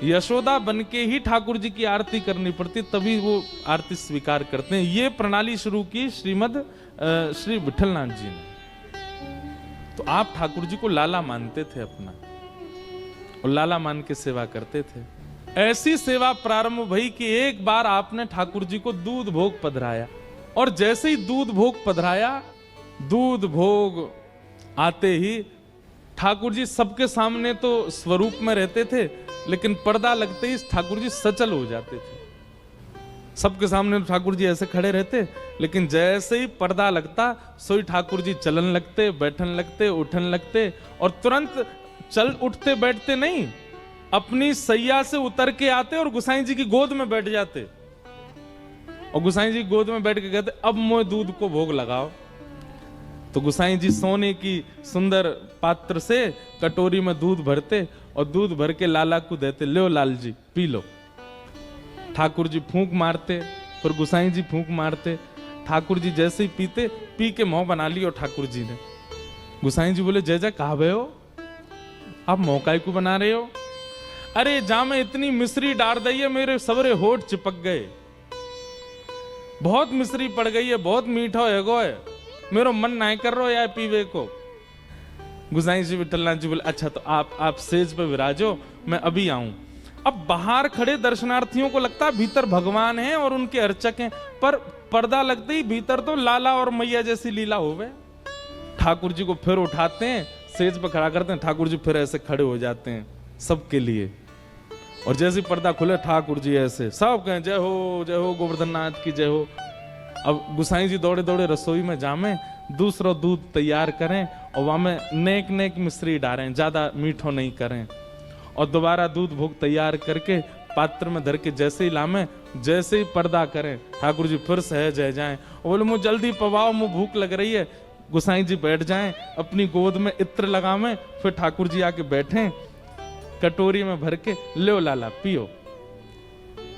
यशोदा बनके ही ठाकुर जी की आरती करनी पड़ती, तभी वो आरती स्वीकार करते हैं। ये प्रणाली शुरू की श्री विठलनाथ जी ने। तो आप ठाकुर जी को लाला मानते थे अपना, और लाला मान के सेवा करते थे। ऐसी सेवा प्रारंभ भई कि एक बार आपने ठाकुर जी को दूध भोग पधराया, और जैसे ही दूध भोग पधराया, दूध भोग आते ही ठाकुर जी सबके सामने तो स्वरूप में रहते थे, लेकिन पर्दा लगते ही ठाकुर जी सचल हो जाते थे। सबके सामने ठाकुर जी ऐसे खड़े रहते, लेकिन जैसे ही पर्दा लगता सोई ठाकुर जी चलन लगते, बैठन लगते, उठन लगते, और तुरंत चल उठते बैठते नहीं, अपनी सैया से उतर के आते और गुसाई जी की गोद में बैठ जाते, और गुसाई जी गोद में बैठ के कहते अब मोए दूध को भोग लगाओ। तो गुसाई जी सोने की सुंदर पात्र से कटोरी में दूध भरते, और दूध भर के लाला को देते, लो Lal G P low. Thakur ji फूंक मारते, फिर गुसाई जी फूंक मारते। ठाकुर जी जैसे ही पीते, पी के मुंह बना लियो ठाकुर जी ने। गुसाई जी बोले जय जय कहा भे हो, आप मौका को बना रहे हो? अरे जा में इतनी मिश्री डाल दी है, मेरे सबरे होठ चिपक गए, बहुत मिश्री पड़ गई है, बहुत मीठा है गो है, मेरा मन नहीं कर रहा है पीवे को। गुसाई जी विठलनाथ जी बोले अच्छा तो आप सेज पे विराजो, मैं अभी आऊं। अब बाहर खड़े दर्शनार्थियों को लगता है भीतर भगवान हैं और उनके अर्चक हैं, पर पर्दा लगते ही भीतर तो लाला और मैया जैसी लीला हो गए। ठाकुर जी को फिर उठाते हैं, सेज पे खड़ा करते हैं, ठाकुर जी फिर ऐसे खड़े हो जाते हैं सबके लिए, और जैसे पर्दा खुले ठाकुर जी ऐसे सब कहें जय हो गोवर्धन नाथ की जय हो। अब गुसाई जी दौड़े दौड़े रसोई में जामे, दूसरा दूध तैयार करें, और वहां में नेक नेक मिश्री डालें, ज्यादा मीठो नहीं करें, और दोबारा दूध भोग तैयार करके पात्र में धर के जैसे ही लामे, जैसे ही पर्दा करें, ठाकुर जी फिर सहज है जाएं, और बोले मुझे जल्दी पवाओ, मुझे भूख लग रही है। गुसाई जी बैठ जाएं, अपनी गोद में इत्र लगावें, फिर ठाकुर जी आके बैठें, कटोरी में भर के लो लाला पियो।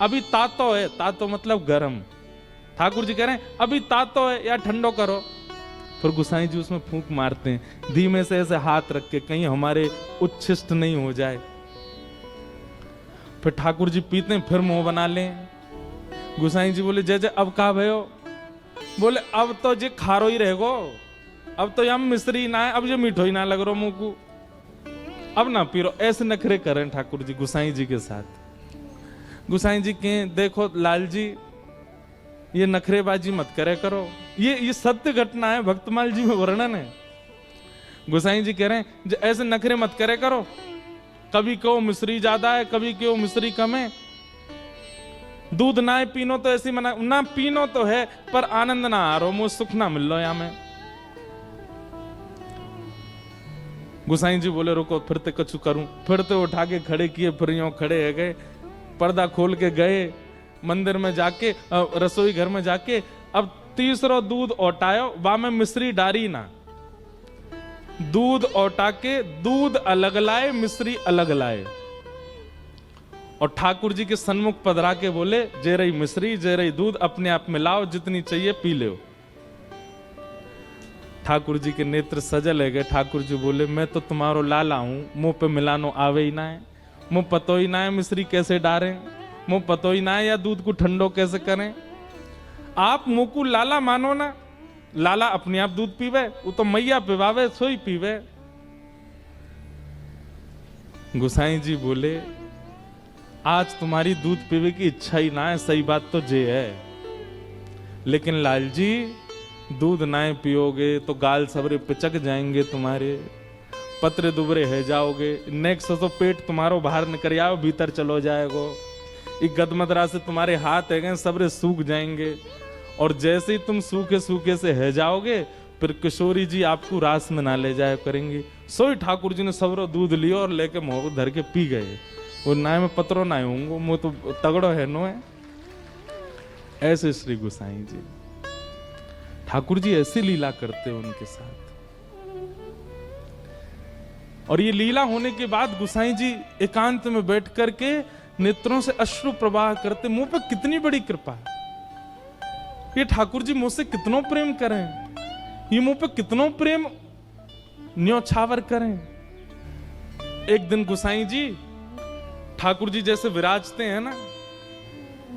अभी तातो है, तातो मतलब गरम। ठाकुर जी कह रहे हैं अभी तातो है या ठंडो करो। फिर गुसाई जी उसमें फूंक मारते हैं, धीमे से ऐसे हाथ रख के, कहीं हमारे उच्छिष्ट नहीं हो जाए। फिर ठाकुर जी पीते हैं, फिर मुंह बना लें। गुसाई जी बोले जय जय अब कहा भयो? बोले अब तो जे खारो ही रहेगो, अब तो यम मिश्री ना है, अब जो मीठो ही ना लग रो मुंह को, अब ना पी रो। ऐसे नखरे करें ठाकुर जी गुसाई जी के साथ। गुसाई जी के देखो लाल जी ये नखरेबाजी मत करे करो, ये सत्य घटना है, भक्तमाल जी में वर्णन है। गुसाई जी कह रहे हैं ऐसे नखरे मत करे करो, कभी क्यों मिश्री ज्यादा है, कभी क्यों मिश्री कम है, दूध ना पीनो तो ऐसी मना ना पीनो तो है, पर आनंद ना आ रहा, मुझे सुख ना मिल लो या मैं। गुसाई जी बोले रुको फिर ते कछु करूं, फिर तो उठा के खड़े किए, फिर यूं खड़े है गए, पर्दा खोल के गए मंदिर में जाके, रसोई घर में जाके, अब तीसरा दूध ओटायो, बा में मिश्री डारी ना, दूध ओटा के दूध अलग लाए, मिश्री अलग लाए, और ठाकुर जी के सन्मुख पधरा के बोले जे रही मिश्री जे रही दूध, अपने आप मिलाओ, जितनी चाहिए पी लो। ठाकुर जी के नेत्र सजल है गए। ठाकुर जी बोले मैं तो तुम्हारो लाला हूं, मुंह पे मिलानो आवे ही ना है, मुंह पतो ही ना है मिश्री कैसे डारे, मुंह पतो ही ना है या दूध को ठंडो कैसे करें। आप मुंह को लाला मानो ना, लाला अपने आप दूध पीवे, वो तो मैया पिवावे सोई पीवे। गुसाई जी बोले आज तुम्हारी दूध पीवे की इच्छा ही ना है, सही बात तो जे है, लेकिन लाल जी दूध ना पियोगे तो गाल सबरे पिचक जाएंगे तुम्हारे, पत्र दुबरे है जाओगे, नेक्स्ट तो पेट तुम्हारो बाहर निकल आओ, भीतर चलो जाएगो, एक गदमदरा से तुम्हारे हाथ है सबरे सूख जाएंगे, और जैसे ही तुम सूखे सूखे से है जाओगे, फिर किशोरी जी आपको रास में ना ले जाया करेंगी। सोई ठाकुर जी ने सबरो दूध लियो और लेके मुंह धर के पी गए। वो नाय में पत्रो ना होंगे, मुंह तो तगड़ो है नो है। ऐसे श्री गुसाई जी, ठाकुर जी ऐसी लीला करते उनके साथ। और ये लीला होने के बाद गुसाई जी एकांत में बैठ करके नेत्रों से अश्रु प्रवाह करते, मुंह पे कितनी बड़ी कृपा है, ये ठाकुर जी मुझसे कितनों प्रेम करें, ये मुंह पे कितनों प्रेम न्योछावर करें। एक दिन गुसाई जी ठाकुर जी जैसे विराजते हैं ना,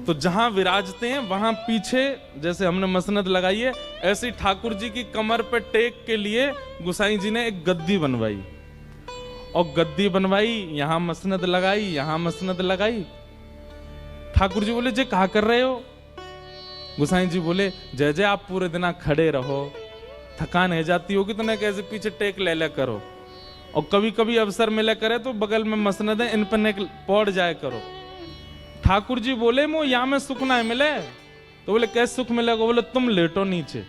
तो जहां विराजते हैं वहां पीछे जैसे हमने मसनद लगाई है, ऐसे ही ठाकुर जी की कमर पे टेक के लिए गोसाई जी ने एक गद्दी बनवाई, और गद्दी बनवाई, यहां मसनद लगाई, यहां मसनद लगाई। ठाकुर जी बोले, जे कहा कर रहे हो? गोसाई जी बोले, जय जय आप पूरे दिन खड़े रहो, थकान है जाती होगी तो ना कैसे पीछे टेक ले ले करो, और कभी कभी अवसर मिले करे तो बगल में मसनद है, इन पर नेक पौड़ जाए करो। ठाकुर जी बोले, मो यहाँ में सुख ना मिले। तो बोले, कैसे सुख मिलेगा? बोले, तुम लेटो नीचे।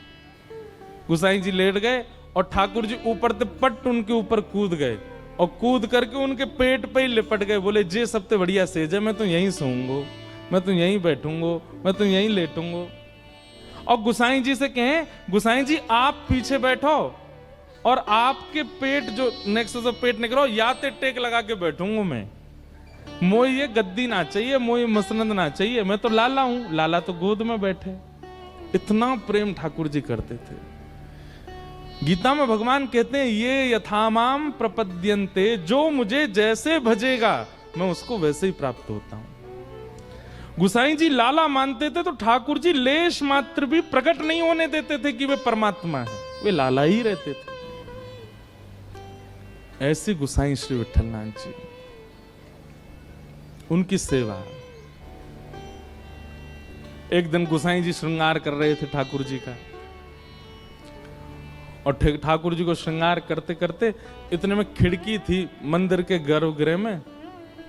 गोसाई जी लेट गए और ठाकुर जी ऊपर से पट उनके ऊपर कूद गए, और कूद करके उनके पेट पे ही लिपट गए। बोले, जे सबसे बढ़िया सेज है, मैं तो यहीं सोऊंगा, मैं तो यहीं बैठूंगा, मैं तो यहीं लेटूंगा। और गोसाई जी से कहें, गोसाई जी आप पीछे बैठो और आपके पेट जो नेक्स्ट से पेट निकलो, या ते टेक लगा के बैठूंगा मैं, मोई ये गद्दी ना चाहिए, मोई मसनद ना चाहिए, मैं तो लाला हूं, लाला तो गोद में बैठे। इतना प्रेम ठाकुर जी करते थे। गीता में भगवान कहते हैं, ये यथामाम प्रपद्यन्ते, जो मुझे जैसे भजेगा मैं उसको वैसे ही प्राप्त होता हूं। गोसाई जी लाला मानते थे तो ठाकुर जी लेश मात्र भी प्रकट नहीं होने देते थे कि वे परमात्मा है, वे लाला ही रहते थे। ऐसे गोसाई श्री विठलनाथ जी, उनकी सेवा। एक दिन गोसाई जी श्रृंगार कर रहे थे ठाकुर जी का, और ठाकुर जी को श्रृंगार करते करते इतने में खिड़की थी मंदिर के गर्भगृह में,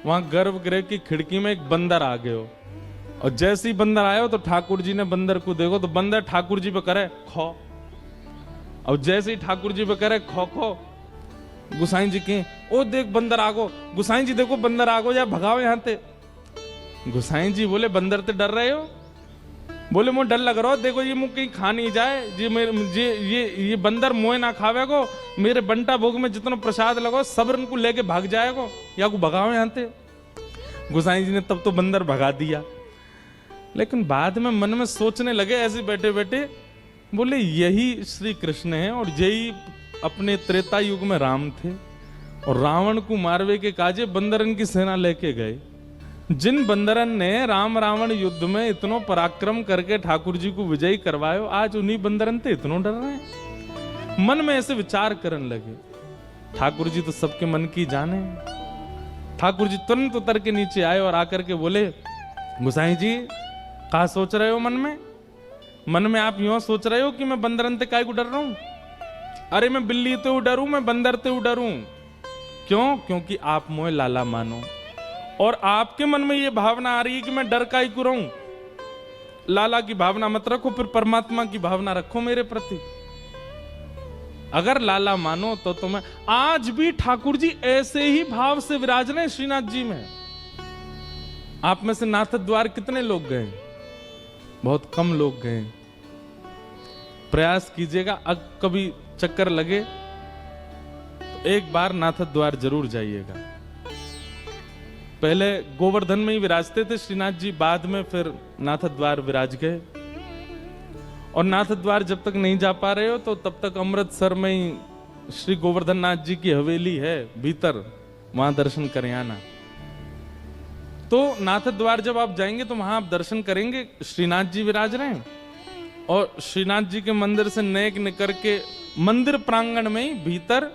वहां गर्भगृह की खिड़की में एक बंदर आ गए हो, और जैसे ही बंदर आया तो ठाकुर जी ने बंदर को देखो तो बंदर ठाकुर जी पे करे खो, और जैसे ही ठाकुर जी पे करे खो खो, गोसाई जी के, ओ देख बंदर आगो, गोसाई जी देखो बंदर आगो, या भगाओ यहां ते। गोसाई जी बोले, बंदर ते डर रहे हो? बोले, मुझे डर लग रहा हो, देखो ये मुझे कहीं खा नहीं जाए, ये बंदर मोए ना खावे को, मेरे बंटा भोग में जितना प्रसाद लगो सब इनको लेके भाग जाएगो, या को भगाओ यहां ते। गोसाई जी ने तब तो बंदर भगा दिया, लेकिन बाद में मन में सोचने लगे ऐसे बैठे बैठे, बोले यही श्री कृष्ण है, और यही अपने त्रेता युग में राम थे, और रावण को मारवे के काजे बंदरन की सेना लेके गए। जिन बंदरन ने राम रावण युद्ध में इतनो पराक्रम करके ठाकुर जी को विजयी करवायो, आज उन्हीं बंदरन ते इतनो डर रहे हैं। मन में ऐसे विचार करने लगे। ठाकुर जी तो सबके मन की जाने। ठाकुर जी तुरंत उतर के नीचे आए और आकर के बोले, गोसाई जी कहा सोच रहे हो मन में? मन में आप यूं सोच रहे हो कि मैं बंदरन ते काय को डर रहा हूं? अरे मैं बिल्ली ते डरूं, मैं बंदर ते डरूं। क्यों? क्योंकि आप मोए लाला मानो, और आपके मन में ये भावना आ रही है कि मैं डर का ही को रहूं। लाला की भावना मत रखो, फिर परमात्मा की भावना रखो मेरे प्रति। अगर लाला मानो तो मैं आज भी ठाकुर जी ऐसे ही भाव से विराज रहे श्रीनाथ जी में। आप में से नाथ द्वार कितने लोग गए? बहुत कम लोग गए। प्रयास कीजिएगा, अब कभी चक्कर लगे तो एक बार नाथ द्वार जरूर जाइएगा। पहले गोवर्धन में ही विराजते थे श्रीनाथ जी, बाद में फिर नाथ द्वार विराज गए। और नाथ द्वार जब तक नहीं जा पा रहे हो तो तब तक अमृतसर में ही श्री गोवर्धन नाथ जी की हवेली है भीतर, वहां दर्शन करें आना। तो नाथ द्वार जब आप जाएंगे तो वहां आप दर्शन करेंगे, श्रीनाथ जी विराज रहे हैं, और श्रीनाथ जी के मंदिर से नेक निकल के मंदिर प्रांगण में ही भीतर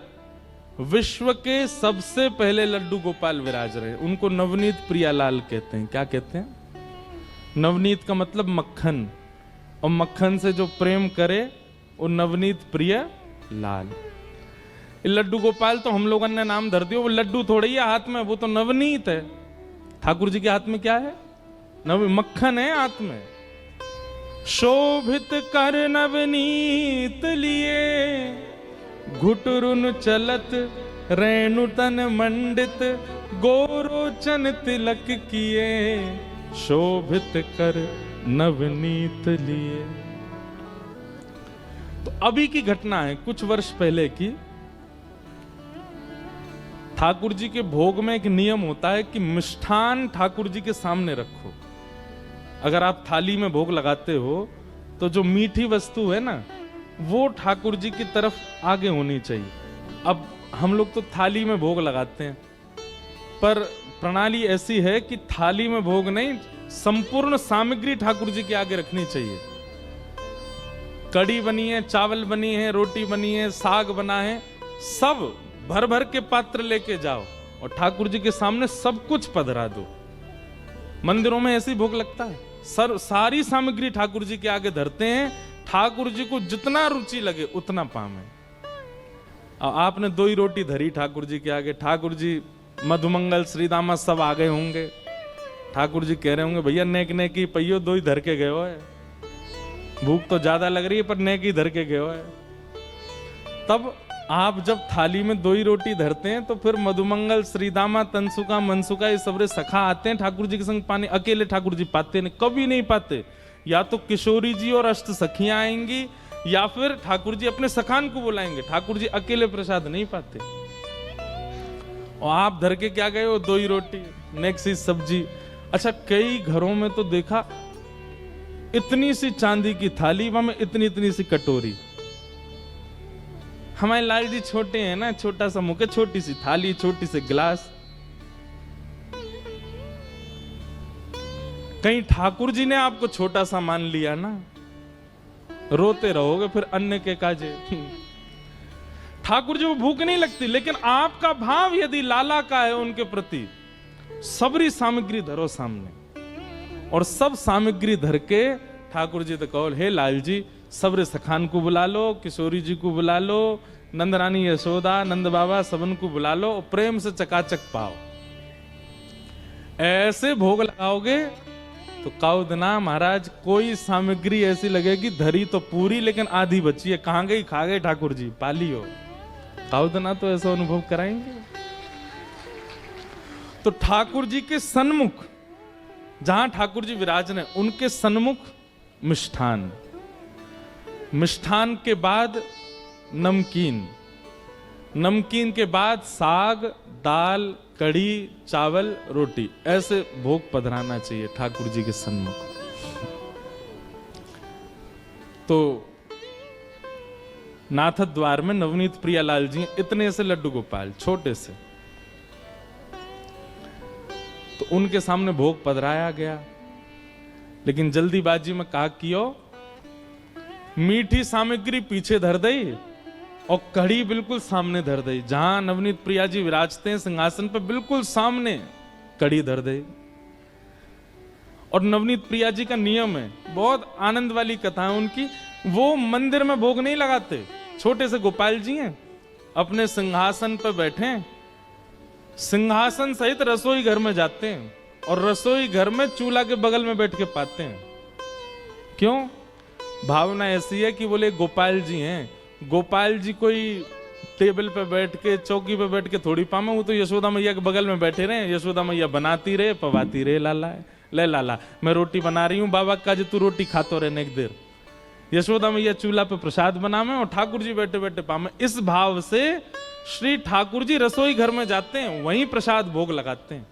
विश्व के सबसे पहले लड्डू गोपाल विराज रहे। उनको नवनीत प्रियालाल कहते हैं। क्या कहते हैं? नवनीत का मतलब मक्खन, और मक्खन से जो प्रेम करे वो नवनीत प्रिय लाल। लड्डू गोपाल तो हम लोगों ने नाम धर दिया, वो लड्डू थोड़ी है हाथ में, वो तो नवनीत है। ठाकुर जी के हाथ में क्या है? मक्खन है हाथ में। शोभित कर नवनीत लिए, घुटरुन चलत रेणुतन मंडित, गोरोचन तिलक किए, शोभित कर नवनीत लिए। तो अभी की घटना है, कुछ वर्ष पहले की। ठाकुर जी के भोग में एक नियम होता है कि मिष्ठान ठाकुर जी के सामने रखो। अगर आप थाली में भोग लगाते हो तो जो मीठी वस्तु है ना, वो ठाकुर जी की तरफ आगे होनी चाहिए। अब हम लोग तो थाली में भोग लगाते हैं, पर प्रणाली ऐसी है कि थाली में भोग नहीं, संपूर्ण सामग्री ठाकुर जी के आगे रखनी चाहिए। कड़ी बनी है, चावल बनी है, रोटी बनी है, साग बना है, सब भर भर के पात्र लेके जाओ और ठाकुर जी के सामने सब कुछ पधरा दो। मंदिरों में ऐसी भोग लगता है, सारी सामग्री ठाकुर जी के आगे धरते हैं, ठाकुर जी को जितना रुचि लगे उतना पावे। आपने 2 ही रोटी धरी ठाकुर जी के आगे, ठाकुर जी मधुमंगल श्रीदामा सब आ गए होंगे, ठाकुर जी कह रहे होंगे भैया नेक नेकी पहियो 2 ही धर के गए हो है, भूख तो ज्यादा लग रही है पर नेकी धर के गए हो है। तब आप जब थाली में 2 ही रोटी धरते हैं तो फिर मधुमंगल श्रीदामा तनसुका मनसुका ये सबरे सखा आते हैं ठाकुर जी के संग पानी। अकेले ठाकुर जी पाते नहीं, कभी नहीं पाते। या तो किशोरी जी और अष्ट सखियां आएंगी या फिर ठाकुर जी अपने सखान को बुलाएंगे, ठाकुर जी अकेले प्रसाद नहीं पाते। और आप धर के क्या गए हो, 2 ही रोटी, नेक्स्ट सब्जी। अच्छा, कई घरों में तो देखा इतनी सी चांदी की थाली, वहां में इतनी इतनी सी कटोरी। हमारे लाल जी छोटे हैं ना, छोटा सा मुख, छोटी सी थाली, छोटी सी गिलास। कहीं ठाकुर जी ने आपको छोटा सा मान लिया ना, रोते रहोगे फिर अन्य के काजे। ठाकुर जी को भूख नहीं लगती, लेकिन आपका भाव यदि लाला का है उनके प्रति, सबरी सामग्री धरो सामने और सब सामग्री धर के ठाकुर जी तो कहो, हे लाल जी सबरे सखान को बुला लो, किशोरी जी को बुला लो, नंदरानी यशोदा, नंद बाबा सबन को बुला लो, प्रेम से चकाचक पाओ। ऐसे भोग लगाओगे तो काउदना महाराज कोई सामग्री ऐसी लगेगी धरी तो पूरी लेकिन आधी बची है, कहां गई खा गए ठाकुर जी, पाली हो। काउदना तो ऐसा अनुभव कराएंगे। तो ठाकुर जी के सन्मुख, जहां ठाकुर जी विराजने उनके सन्मुख मिष्ठान, मिष्ठान के बाद नमकीन, नमकीन के बाद साग, दाल, कड़ी, चावल, रोटी, ऐसे भोग पधराना चाहिए ठाकुर जी के सन्मुख। तो नाथ द्वार में नवनीत प्रियालाल जी इतने से लड्डू गोपाल, छोटे से, तो उनके सामने भोग पधराया गया। लेकिन जल्दीबाजी में कहा कियो, मीठी सामग्री पीछे धर दई और कड़ी बिल्कुल सामने धर दई। जहां नवनीत प्रिया जी विराजते हैं सिंहासन पर, बिल्कुल सामने कड़ी धर दई। और नवनीत प्रिया जी का नियम है, बहुत आनंद वाली कथा है उनकी, वो मंदिर में भोग नहीं लगाते। छोटे से गोपाल जी हैं, अपने सिंहासन पर बैठे, सिंहासन सहित रसोई घर में जाते हैं और रसोई घर में चूल्हा के बगल में बैठ के पाते हैं। क्यों? भावना ऐसी है कि बोले गोपाल जी हैं, गोपाल जी कोई टेबल पे बैठ के, चौकी पे बैठ के थोड़ी पामे, वो तो यशोदा मैया के बगल में बैठे रहे, यशोदा मैया बनाती रहे, पवाती रहे, लाला ले लाला मैं रोटी बना रही हूँ बाबा का, जो तू रोटी खातो रहने एक देर। यशोदा मैया चूल्हा पे प्रसाद बनावे और ठाकुर जी बैठे बैठे पामे। इस भाव से श्री ठाकुर जी रसोई घर में जाते हैं, वहीं प्रसाद भोग लगाते हैं।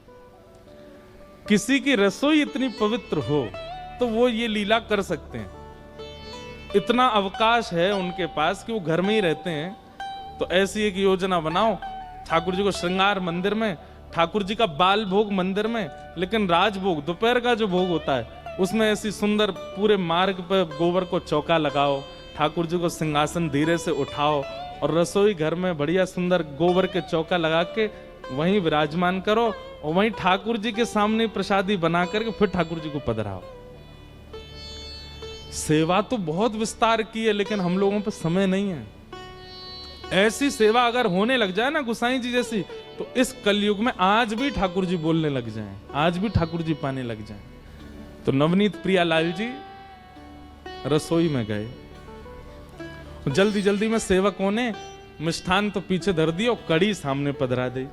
किसी की रसोई इतनी पवित्र हो तो वो ये लीला कर सकते हैं, इतना अवकाश है उनके पास कि वो घर में ही रहते हैं। तो ऐसी एक योजना बनाओ, ठाकुर जी को श्रृंगार मंदिर में, ठाकुर जी का बाल भोग मंदिर में, लेकिन राजभोग दोपहर का जो भोग होता है उसमें ऐसी सुंदर पूरे मार्ग पर गोबर को चौका लगाओ, ठाकुर जी को सिंहासन धीरे से उठाओ और रसोई घर में बढ़िया सुंदर गोबर के चौका लगा के वहीं विराजमान करो और वहीं ठाकुर जी के सामने प्रसादी बना करके फिर ठाकुर जी को पधराओ। सेवा तो बहुत विस्तार की है, लेकिन हम लोगों पर समय नहीं है। ऐसी सेवा अगर होने लग जाए ना गुसाई जी जैसी, तो इस कलयुग में आज भी ठाकुर जी बोलने लग जाएं, आज भी ठाकुर जी पाने लग जाएं। तो नवनीत प्रियालाल जी रसोई में गए, जल्दी जल्दी में सेवकों ने मिष्ठान तो पीछे धर दिया और कड़ी सामने पधरा दी।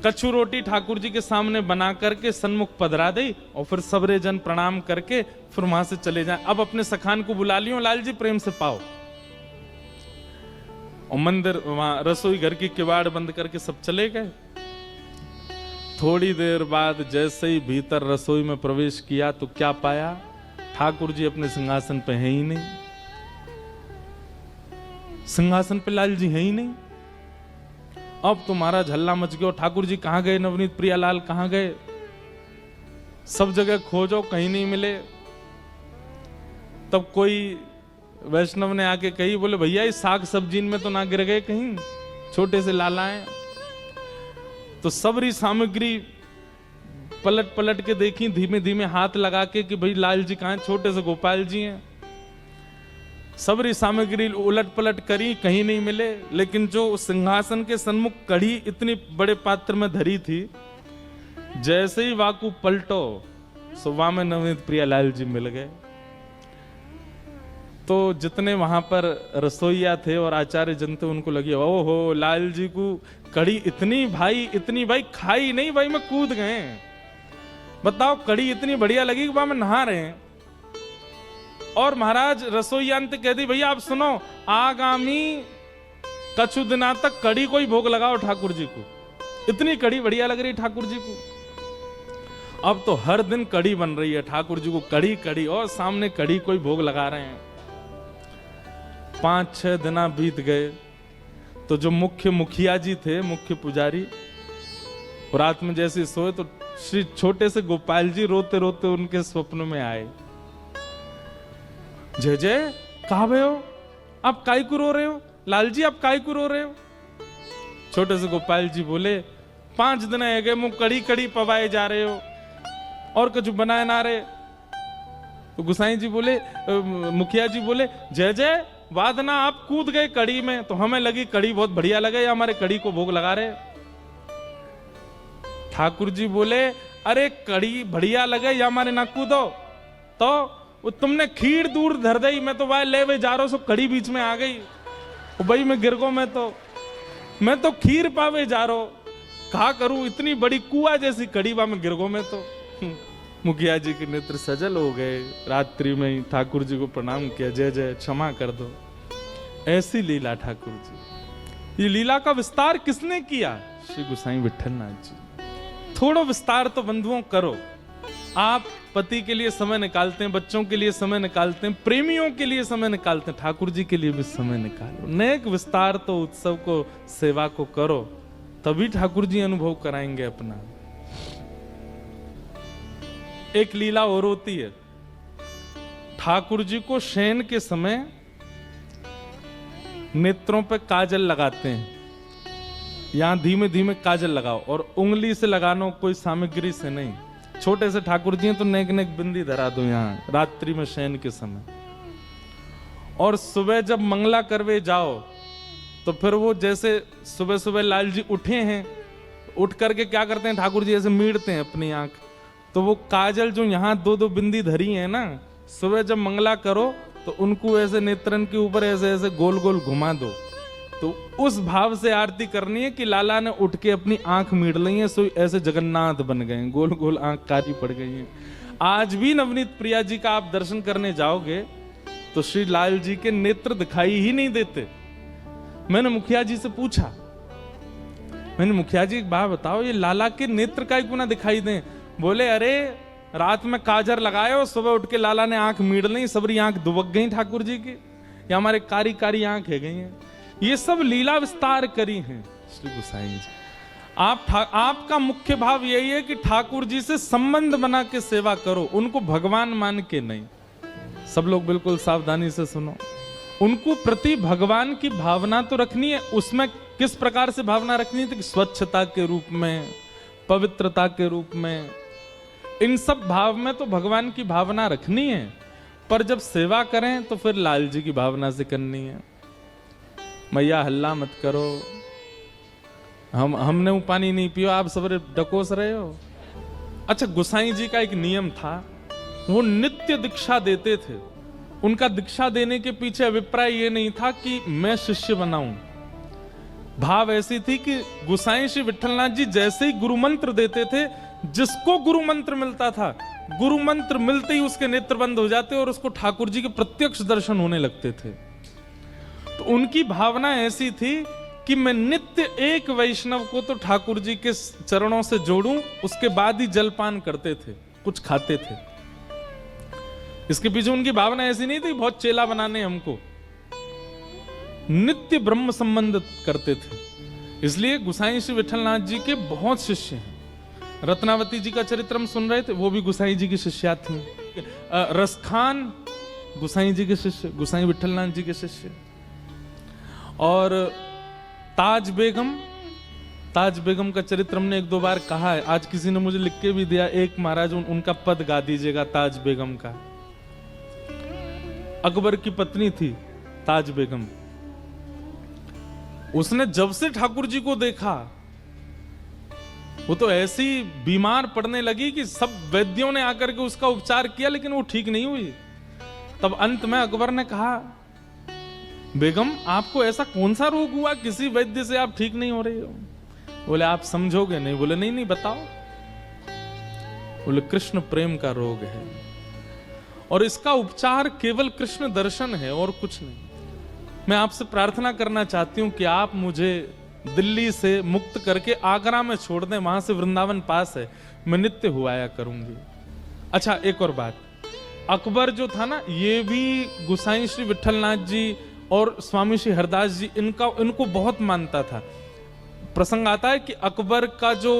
कच्छु रोटी ठाकुर जी के सामने बना करके सन्मुख पधरा दी और फिर सबरे जन प्रणाम करके फिर वहां से चले जाएं। अब अपने सखान को बुला लियो, लाल जी प्रेम से पाओ। और मंदिर वहां रसोई घर की किवाड़ बंद करके सब चले गए। थोड़ी देर बाद जैसे ही भीतर रसोई में प्रवेश किया तो क्या पाया, ठाकुर जी अपने सिंहासन पे है ही नहीं, सिंहासन पे लाल जी है ही नहीं। अब तुम्हारा झल्ला मच गया, ठाकुर जी कहाँ गए, नवनीत प्रियालाल कहाँ गए, सब जगह खोजो कहीं नहीं मिले। तब कोई वैष्णव ने आके कही, बोले भैया इस साग सब्जी में तो ना गिर गए कहीं, छोटे से लाला हैं। तो सबरी सामग्री पलट पलट के देखी, धीमे धीमे हाथ लगा के कि भाई लाल जी कहाँ हैं, छोटे से गोपाल जी हैं। सबरी सामग्री उलट पलट करी, कहीं नहीं मिले। लेकिन जो सिंहासन के सन्मुख कढ़ी इतनी बड़े पात्र में धरी थी, जैसे ही वाकू पलटो सुबह में नवनीत प्रियालाल जी मिल गए। तो जितने वहां पर रसोईया थे और आचार्य जन थे, उनको लगी ओहो लाल जी को कढ़ी इतनी भाई खाई नहीं भाई मैं कूद गए। बताओ कढ़ी इतनी बढ़िया लगी कि वहां में नहा रहे हैं। और महाराज रसोईया ने कह दी, भैया आप सुनो, आगामी कछु दिना तक कढ़ी को ही भोग लगाओ ठाकुर जी को, इतनी कढ़ी बढ़िया लग रही ठाकुर जी को। अब तो हर दिन कढ़ी बन रही है ठाकुर जी को, कढ़ी कढ़ी, और सामने कढ़ी को ही भोग लगा रहे हैं। 5-6 दिन बीत गए तो जो मुख्य मुखिया जी थे, मुख्य पुजारी, रात में जैसे सोए तो श्री छोटे से गोपाल जी रोते रोते उनके स्वप्न में आए। जय जय कहा भय हो, आप काई को रो रहे हो, लाल जी आप काई को रो रहे हो। छोटे से गोपाल जी बोले, 5 दिन है गए मुंह कड़ी कड़ी पवाए जा रहे हो और कुछ बनाए ना रहे। तो गुसाई जी बोले, मुखिया जी बोले, जय जय वादना आप कूद गए कड़ी में, तो हमें लगी कड़ी बहुत बढ़िया लगे, हमारे कड़ी को भोग लगा रहे। ठाकुर जी बोले, अरे कड़ी बढ़िया लगे या हमारे ना कूदो, तो वो तुमने खीर दूर धर दी, मैं तो वह ले जा रहा हूं, सो कड़ी बीच में आ गई। भाई मैं गिर गो, मैं तो खीर पावे जा रहा हूं, कहा करूं, इतनी बड़ी कुआ जैसी कड़ी वहां में गिर गो मैं तो। मुखिया जी के नेत्र सजल हो गए, रात्रि में ही ठाकुर जी को प्रणाम किया, जय जय क्षमा कर दो। ऐसी लीला ठाकुर जी, ये लीला का विस्तार किसने किया? श्री गोसाई विठलनाथ जी। थोड़ा विस्तार तो बंधुओं करो। आप पति के लिए समय निकालते हैं, बच्चों के लिए समय निकालते हैं, प्रेमियों के लिए समय निकालते हैं, ठाकुर जी के लिए भी समय निकालो। नेक विस्तार तो उत्सव को, सेवा को करो, तभी ठाकुर जी अनुभव कराएंगे अपना। एक लीला और होती है, ठाकुर जी को शयन के समय नेत्रों पे काजल लगाते हैं। यहां धीमे धीमे काजल लगाओ और उंगली से लगाना, कोई सामग्री से नहीं। छोटे से ठाकुर जी हैं तो नेक नेक बिंदी धरा दो यहां रात्रि में शयन के समय। और सुबह जब मंगला करवे जाओ तो फिर वो जैसे सुबह सुबह लाल जी उठे हैं, उठ करके क्या करते हैं, ठाकुर जी ऐसे मीड़ते हैं अपनी आंख, तो वो काजल जो यहाँ 2-2 बिंदी धरी है ना, सुबह जब मंगला करो तो उनको ऐसे नेत्रन के ऊपर ऐसे ऐसे गोल गोल घुमा दो। तो उस भाव से आरती करनी है कि लाला ने उठ के अपनी आंख मीड़ ली है, सो ऐसे जगन्नाथ बन गए, गोल गोल आंख कारी पड़ गई है। आज भी नवनीत प्रिया जी का आप दर्शन करने जाओगे तो श्री लाल जी के नेत्र दिखाई ही नहीं देते। मैंने मुखिया जी से पूछा, मैंने मुखिया जी एक बात बताओ, ये लाला के नेत्र का क्यों ना दिखाई दें? बोले अरे रात में काजर लगाए और सुबह उठ के लाला ने आंख मीड़ ली, सबरी आंख दुबक गई ठाकुर जी की, या हमारे कारी कारी आंख है गई हैं। ये सब लीला विस्तार करी हैं श्री गोसाई जी। आपका मुख्य भाव यही है कि ठाकुर जी से संबंध बना के सेवा करो, उनको भगवान मान के नहीं। सब लोग बिल्कुल सावधानी से सुनो। उनको प्रति भगवान की भावना तो रखनी है, उसमें किस प्रकार से भावना रखनी है कि स्वच्छता के रूप में, पवित्रता के रूप में, इन सब भाव में तो भगवान की भावना रखनी है। पर जब सेवा करें तो फिर लाल जी की भावना से करनी है। मैया हल्ला मत करो, हमने वो पानी नहीं पियो, आप सब डकोस रहे हो। अच्छा, गोसाई जी का एक नियम था, वो नित्य दीक्षा देते थे। उनका दीक्षा देने के पीछे अभिप्राय ये नहीं था कि मैं शिष्य बनाऊं, भाव ऐसी थी कि गोसाई श्री विठलनाथ जी जैसे ही गुरु मंत्र देते थे, जिसको गुरु मंत्र मिलता था, गुरु मंत्र मिलते ही उसके नेत्र बंद हो जाते और उसको ठाकुर जी के प्रत्यक्ष दर्शन होने लगते थे। तो उनकी भावना ऐसी थी कि मैं नित्य एक वैष्णव को तो ठाकुर जी के चरणों से जोड़ूं, उसके बाद ही जलपान करते थे, कुछ खाते थे। इसके पीछे उनकी भावना ऐसी नहीं थी बहुत चेला बनाने हमको, नित्य ब्रह्म संबंध करते थे। इसलिए गोसाई श्री विठलनाथ जी के बहुत शिष्य हैं। रत्नावती जी का चरित्र हम सुन रहे थे, वो भी गोसाई जी की शिष्या थी। रसखान गोसाई जी के शिष्य, गोसाई विठलनाथ जी के शिष्य। और ताज बेगम का चरित्र हमने एक दो बार कहा है। आज किसी ने मुझे लिख के भी दिया, एक महाराज उनका पद गा दीजिएगा ताज बेगम का। अकबर की पत्नी थी ताज बेगम। उसने जब से ठाकुर जी को देखा, वो तो ऐसी बीमार पड़ने लगी कि सब वैद्यों ने आकर के उसका उपचार किया, लेकिन वो ठीक नहीं हुई। तब अंत में अकबर ने कहा, बेगम आपको ऐसा कौन सा रोग हुआ, किसी वैद्य से आप ठीक नहीं हो रही हो? बोले आप समझोगे नहीं। बोले नहीं बताओ। बोले कृष्ण प्रेम का रोग है, और इसका उपचार केवल कृष्ण दर्शन है और कुछ नहीं। मैं आपसे प्रार्थना करना चाहती हूं कि आप मुझे दिल्ली से मुक्त करके आगरा में छोड़ दें, वहां से वृंदावन पास है, मैं नित्य हुआ आया करूंगी। अच्छा, एक और बात, अकबर जो था ना, ये भी गोसाई श्री विठलनाथ जी और स्वामी श्री हरदास जी इनको बहुत मानता था। प्रसंग आता है कि अकबर का जो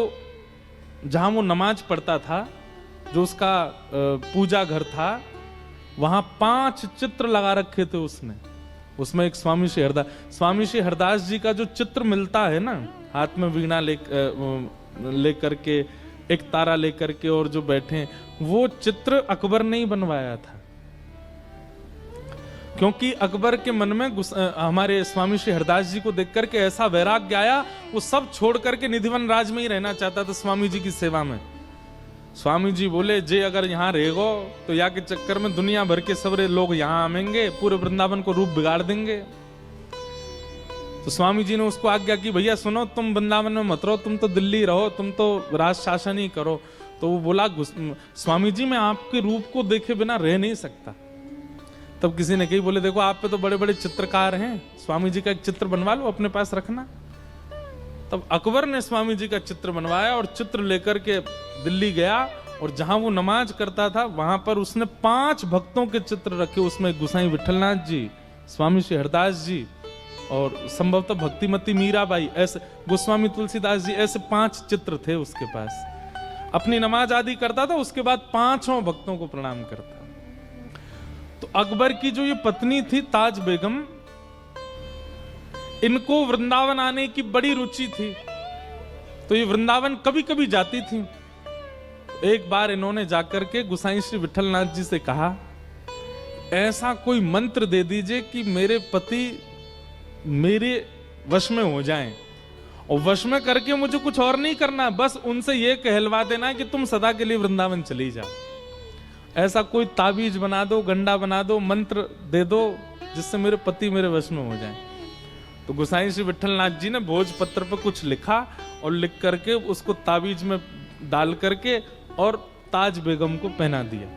जहां वो नमाज पढ़ता था, जो उसका पूजा घर था, वहां 5 चित्र लगा रखे थे उसने। उसमें एक स्वामी श्री हरदास जी का जो चित्र मिलता है ना, हाथ में वीणा लेकर के, एक तारा लेकर के, और जो बैठे, वो चित्र अकबर ने ही बनवाया था। क्योंकि अकबर के मन में हमारे स्वामी श्री हरदास जी को देख करके ऐसा वैराग्य आया, वो सब छोड़ करके निधिवन राज में ही रहना चाहता था, स्वामी जी की सेवा में। स्वामी जी बोले, जे अगर यहाँ रहेगो तो या के चक्कर में दुनिया भर के सबरे लोग यहाँ आएंगे, पूरे वृंदावन को रूप बिगाड़ देंगे। तो स्वामी जी ने उसको आज्ञा की, भैया सुनो, तुम वृंदावन में मत रहो, तुम तो दिल्ली रहो, तुम तो राज शासन ही करो। तो वो बोला, स्वामी जी मैं आपके रूप को देखे बिना रह नहीं सकता। तब किसी ने कही, बोले देखो आप पे तो बड़े बड़े चित्रकार हैं, स्वामी जी का एक चित्र बनवा लो, अपने पास रखना। तब अकबर ने स्वामी जी का चित्र बनवाया और चित्र लेकर के दिल्ली गया, और जहां वो नमाज करता था वहां पर उसने 5 भक्तों के चित्र रखे। उसमें गोसाई विठलनाथ जी, स्वामी श्री हरदास जी, और संभवतः भक्तिमती मीराबाई, ऐसे गोस्वामी तुलसीदास जी, ऐसे 5 चित्र थे उसके पास। अपनी नमाज आदि करता था, उसके बाद 5 भक्तों को प्रणाम करता। तो अकबर की जो ये पत्नी थी ताज बेगम, इनको वृंदावन आने की बड़ी रुचि थी, तो ये वृंदावन कभी कभी जाती थी। एक बार इन्होंने जाकर के गोसाई श्री विठलनाथ जी से कहा, ऐसा कोई मंत्र दे दीजिए कि मेरे पति मेरे वश में हो जाएं, और वश में करके मुझे कुछ और नहीं करना, बस उनसे ये कहलवा देना कि तुम सदा के लिए वृंदावन चली जाओ। ऐसा कोई ताबीज बना दो, गंडा बना दो, मंत्र दे दो, जिससे मेरे पति मेरे वश में हो जाएं। तो गोसाई श्री विठलनाथ जी ने भोजपत्र पर कुछ लिखा, और लिख करके उसको ताबीज में डाल करके और ताज बेगम को पहना दिया।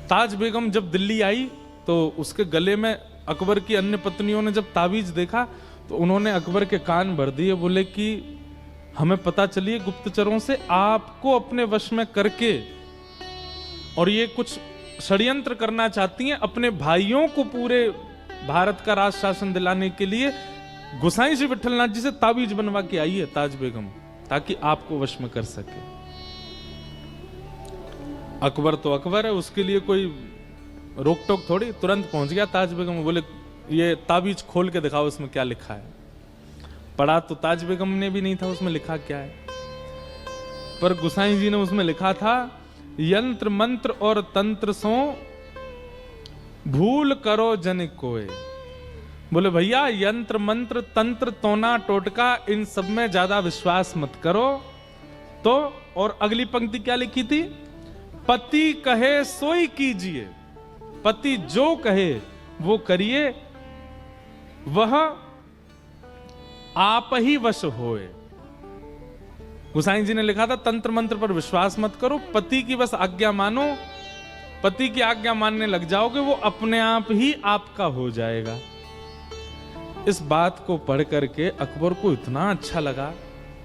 ताज बेगम जब दिल्ली आई तो उसके गले में, अकबर की अन्य पत्नियों ने जब ताबीज देखा तो उन्होंने अकबर के कान भर दिए। बोले कि हमें पता चली गुप्तचरों से, आपको अपने वश में करके, और ये कुछ षड्यंत्र करना चाहती हैं अपने भाइयों को पूरे भारत का राज शासन दिलाने के लिए। गोसाई श्री विठलनाथ जी से ताबीज बनवा के आई है ताज बेगम, ताकि आपको वश में कर सके। अकबर तो अकबर है, उसके लिए कोई रोक टोक थोड़ी, तुरंत पहुंच गया ताज बेगम। बोले ये ताबीज खोल के दिखाओ, उसमें क्या लिखा है। पढ़ा तो ताज बेगम ने भी नहीं था उसमें लिखा क्या है, पर गोसाई जी ने उसमें लिखा था, यंत्र मंत्र और तंत्र सो भूल करो जन कोय। बोले भैया यंत्र मंत्र तंत्र तोना टोटका इन सब में ज्यादा विश्वास मत करो। तो और अगली पंक्ति क्या लिखी थी, पति कहे सोई कीजिए, पति जो कहे वो करिए, वह आप ही वश होए। गोसाई जी ने लिखा था तंत्र मंत्र पर विश्वास मत करो, पति की बस आज्ञा मानो, पति की आज्ञा मानने लग जाओगे वो अपने आप ही आपका हो जाएगा। इस बात को पढ़ करके अकबर को इतना अच्छा लगा।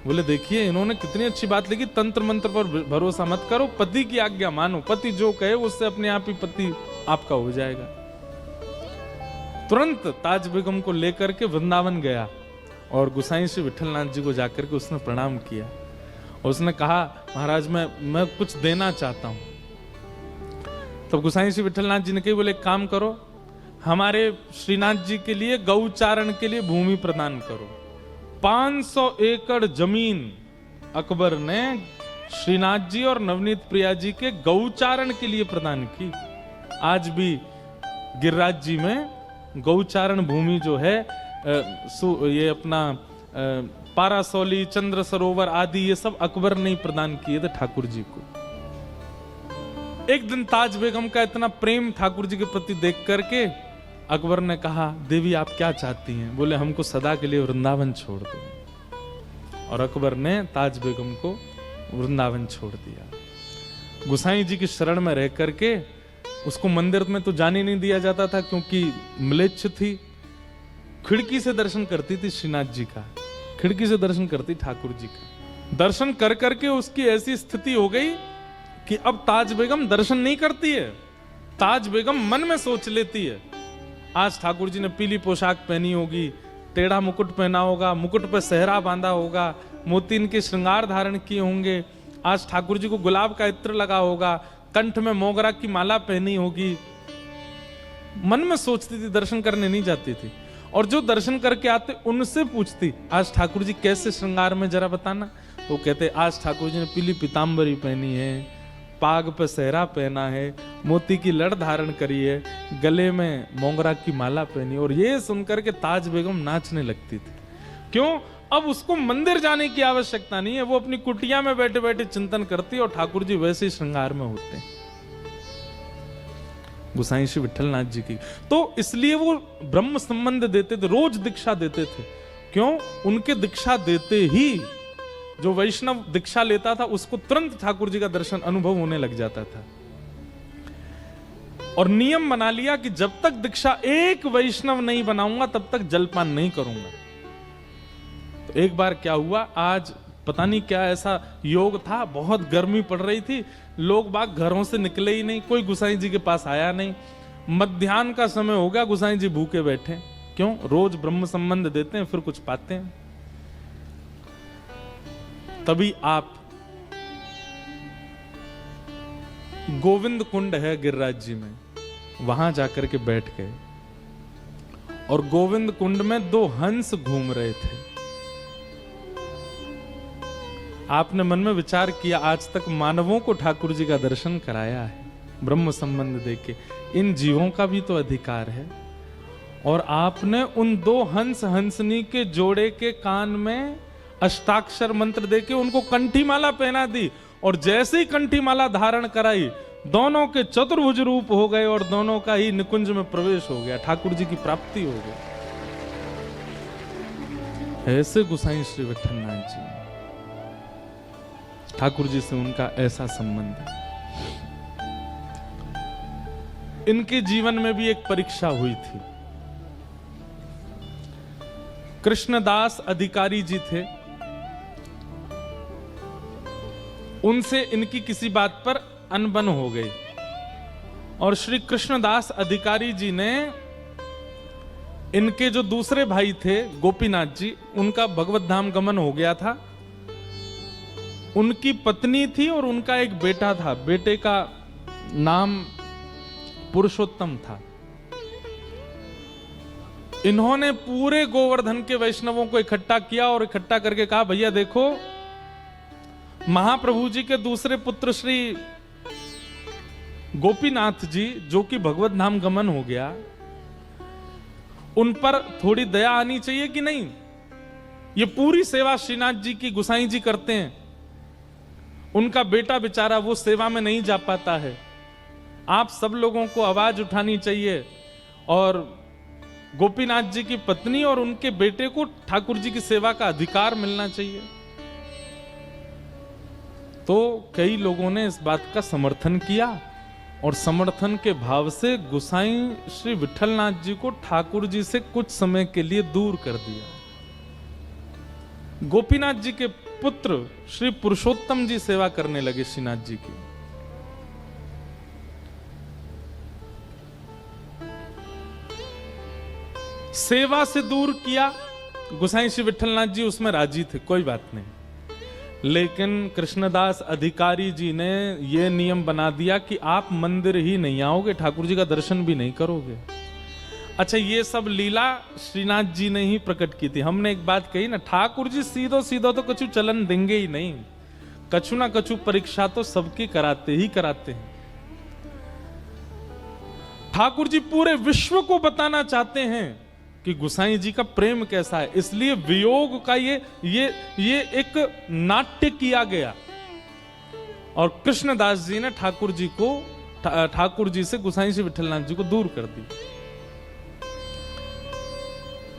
बोले देखिए इन्होंने कितनी अच्छी बात लिखी, तंत्र मंत्र पर भरोसा मत करो, पति की आज्ञा मानो, पति जो कहे उससे अपने आप ही पति आपका हो जाएगा। तुरंत ताज बेगम को लेकर के वृंदावन गया और गोसाई श्री विठलनाथ जी को जाकर के उसने प्रणाम किया और उसने कहा महाराज मैं कुछ देना चाहता हूं। तब गोसाई श्री विठलनाथ जी ने कही बोले एक काम करो, हमारे श्रीनाथ जी के लिए गौचारण के लिए भूमि प्रदान करो। 500 एकड़ जमीन अकबर ने श्रीनाथ जी और नवनीत प्रिया जी के गौचारण के लिए प्रदान की। आज भी गिरिराज जी में गौचारण भूमि जो है ये अपना पारासौली, चंद्र सरोवर आदि ये सब अकबर ने ही प्रदान किए थे ठाकुर जी को। एक दिन ताज बेगम का इतना प्रेम ठाकुर जी के प्रति देख करके अकबर ने कहा देवी आप क्या चाहती हैं? बोले हमको सदा के लिए वृंदावन छोड़ दो। और अकबर ने ताज बेगम को वृंदावन छोड़ दिया। गोसाई जी की शरण में रह करके उसको मंदिर में तो जाने नहीं दिया जाता था क्योंकि म्लेच्छ थी। खिड़की से दर्शन करती थी श्रीनाथ जी का, खिड़की से दर्शन करती ठाकुर जी का। दर्शन कर करके उसकी ऐसी स्थिति हो गई कि अब ताज बेगम दर्शन नहीं करती है, ताज बेगम मन में सोच लेती है आज ठाकुर जी ने पीली पोशाक पहनी होगी, टेढ़ा मुकुट पहना होगा, मुकुट पर सेहरा बांधा होगा, मोतीन के श्रृंगार धारण किए होंगे, आज ठाकुर जी को गुलाब का इत्र लगा होगा, कंठ में मोगरा की माला पहनी होगी। मन में सोचती थी, दर्शन करने नहीं जाती थी। और जो दर्शन करके आते उनसे पूछती आज ठाकुर जी कैसे श्रृंगार में जरा बताना, तो कहते आज ठाकुर जी ने पीली पीतांबरी पहनी है, पाग पे सेहरा पहना है, मोती की लड़ धारण करी है, गले में मोगरा की माला पहनी। और ये सुनकर के ताज बेगम नाचने लगती थी। क्यों? अब उसको मंदिर जाने की आवश्यकता नहीं है, वो अपनी कुटिया में बैठे बैठे चिंतन करती और ठाकुर जी वैसे ही श्रृंगार में होते हैं गोसाई श्री विठलनाथ जी की। तो इसलिए वो ब्रह्म संबंध देते थे, रोज दीक्षा देते थे। क्यों? उनके दीक्षा देते ही जो वैष्णव दीक्षा लेता था उसको तुरंत ठाकुर जी का दर्शन अनुभव होने लग जाता था। और नियम बना लिया कि जब तक दीक्षा एक वैष्णव नहीं बनाऊंगा तब तक जलपान नहीं करूंगा। तो एक बार क्या हुआ, आज पता नहीं क्या ऐसा योग था, बहुत गर्मी पड़ रही थी, लोग बाग घरों से निकले ही नहीं, कोई गोसाई जी के पास आया नहीं। मध्याह्न का समय हो गया, गोसाई जी भूखे बैठे। क्यों? रोज ब्रह्म संबंध देते हैं फिर कुछ पाते हैं। तभी आप गोविंद कुंड है गिरिराज जी में, वहां जाकर के बैठ गए और गोविंद कुंड में 2 हंस घूम रहे थे। आपने मन में विचार किया आज तक मानवों को ठाकुर जी का दर्शन कराया है ब्रह्म संबंध देके, इन जीवों का भी तो अधिकार है। और आपने उन 2 हंस हंसनी के जोड़े के कान में अष्टाक्षर मंत्र देके उनको कंठी माला पहना दी। और जैसे ही कंठी माला धारण कराई दोनों के चतुर्भुज रूप हो गए और दोनों का ही निकुंज में प्रवेश हो गया, ठाकुर जी की प्राप्ति हो गई। ऐसे गोसाई श्री विठलनाथ जी, ठाकुर जी से उनका ऐसा संबंध है। इनके जीवन में भी एक परीक्षा हुई थी। कृष्णदास अधिकारी जी थे, उनसे इनकी किसी बात पर अनबन हो गई और श्री कृष्णदास अधिकारी जी ने इनके जो दूसरे भाई थे गोपीनाथ जी, उनका भगवत धाम गमन हो गया था। उनकी पत्नी थी और उनका एक बेटा था, बेटे का नाम पुरुषोत्तम था। इन्होंने पूरे गोवर्धन के वैष्णवों को इकट्ठा किया और इकट्ठा करके कहा भैया देखो, महाप्रभु जी के दूसरे पुत्र श्री गोपीनाथ जी जो कि भगवत धाम गमन हो गया, उन पर थोड़ी दया आनी चाहिए कि नहीं। ये पूरी सेवा श्रीनाथ जी की गोसाई जी करते हैं, उनका बेटा बेचारा वो सेवा में नहीं जा पाता है। आप सब लोगों को आवाज उठानी चाहिए और गोपीनाथ जी की पत्नी और उनके बेटे को ठाकुर जी की सेवा का अधिकार मिलना चाहिए। तो कई लोगों ने इस बात का समर्थन किया और समर्थन के भाव से गोसाई श्री विठलनाथ जी को ठाकुर जी से कुछ समय के लिए दूर कर दिया। गोपीनाथ जी के पुत्र श्री पुरुषोत्तम जी सेवा करने लगे श्रीनाथ जी की। सेवा से दूर किया, गोसाई श्री विठलनाथ जी उसमें राजी थे, कोई बात नहीं। लेकिन कृष्णदास अधिकारी जी ने यह नियम बना दिया कि आप मंदिर ही नहीं आओगे, ठाकुर जी का दर्शन भी नहीं करोगे। अच्छा, ये सब लीला श्रीनाथ जी ने ही प्रकट की थी। हमने एक बात कही ना, ठाकुर जी सीधो सीधो तो कछु चलन देंगे ही नहीं, कछु ना कछु परीक्षा तो सबकी कराते ही कराते हैं। ठाकुर जी पूरे विश्व को बताना चाहते हैं कि गोसाई जी का प्रेम कैसा है, इसलिए वियोग का ये एक नाट्य किया गया। और कृष्णदास जी ने ठाकुर जी से गोसाई श्री विठलनाथ जी को दूर कर दी।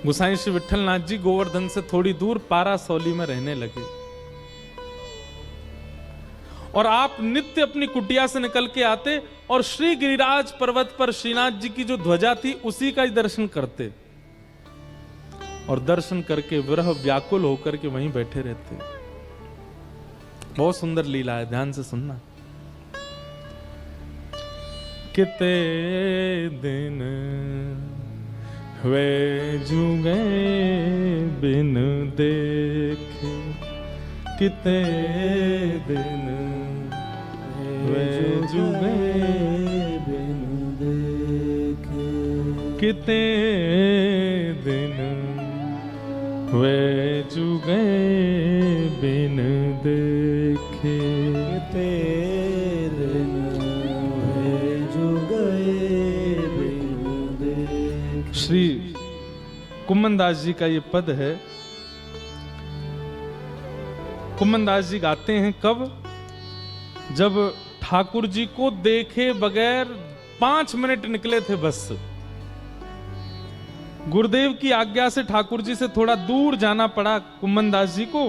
गोसाई श्री विठलनाथ जी गोवर्धन से थोड़ी दूर पारासौली में रहने लगे और आप नित्य अपनी कुटिया से निकल के आते और श्री गिरिराज पर्वत पर श्रीनाथ जी की जो ध्वजा थी उसी का ही दर्शन करते और दर्शन करके विरह व्याकुल होकर के वहीं बैठे रहते। बहुत सुंदर लीला है, ध्यान से सुनना। किते दिन वे जुगे बिन देखे, किते दिन वे जुगे बिन देखे, किते दिन वे जुगे बिन देखे, किते दिन वे जुगे बिन देखे। श्री कुम्मनदास जी का ये पद है। कुम्मनदास जी गाते हैं कब? जब ठाकुर जी को देखे बगैर 5 मिनट निकले थे बस। गुरुदेव की आज्ञा से ठाकुर जी से थोड़ा दूर जाना पड़ा कुम्मनदास जी को।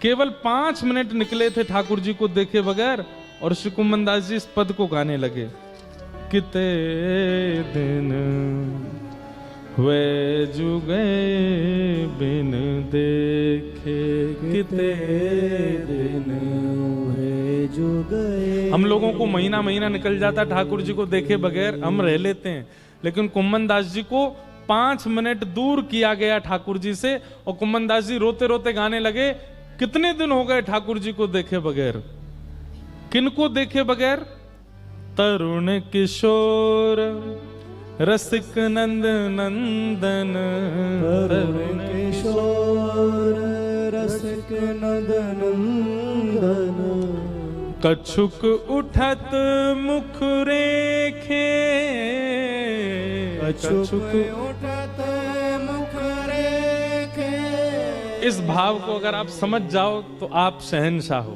केवल 5 मिनट निकले थे ठाकुर जी को देखे बगैर और श्री कुम्मनदास जी इस पद को गाने लगे। किते दिन वे जुगे बिन देखे, किते दिन वे जुगे। हम लोगों को महीना महीना निकल जाता ठाकुर जी को देखे बगैर, हम रह लेते हैं। लेकिन कुम्मनदास जी को 5 मिनट दूर किया गया ठाकुर जी से और कुम्मनदास जी रोते रोते गाने लगे, कितने दिन हो गए ठाकुर जी को देखे बगैर। किनको देखे बगैर? तरुण किशोर रसिक नंद नंदन, तरुण किशोर रसिक नंद नंदन, कछुक उठत मुख रेखे, कछुक उठत मुख रेखे। इस भाव को अगर आप समझ जाओ तो आप शहंशाह हो।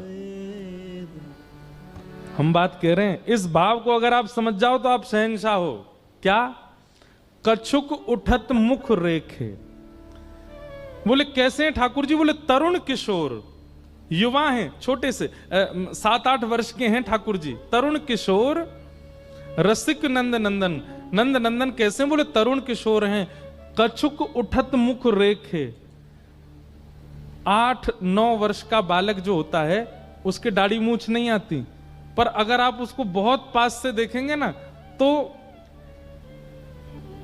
हम बात कह रहे हैं, इस भाव को अगर आप समझ जाओ तो आप शहंशाह हो। क्या? कछुक उठत मुख रेखे। बोले कैसे हैं ठाकुर जी? बोले तरुण किशोर, युवा हैं, छोटे से 7-8 वर्ष के हैं ठाकुर जी। तरुण किशोर रसिक नंद नंदन, नंद नंदन कैसे? बोले तरुण किशोर हैं। कछुक उठत मुख रेखे, 8-9 वर्ष का बालक जो होता है उसके दाढ़ी मूछ नहीं आती, पर अगर आप उसको बहुत पास से देखेंगे ना तो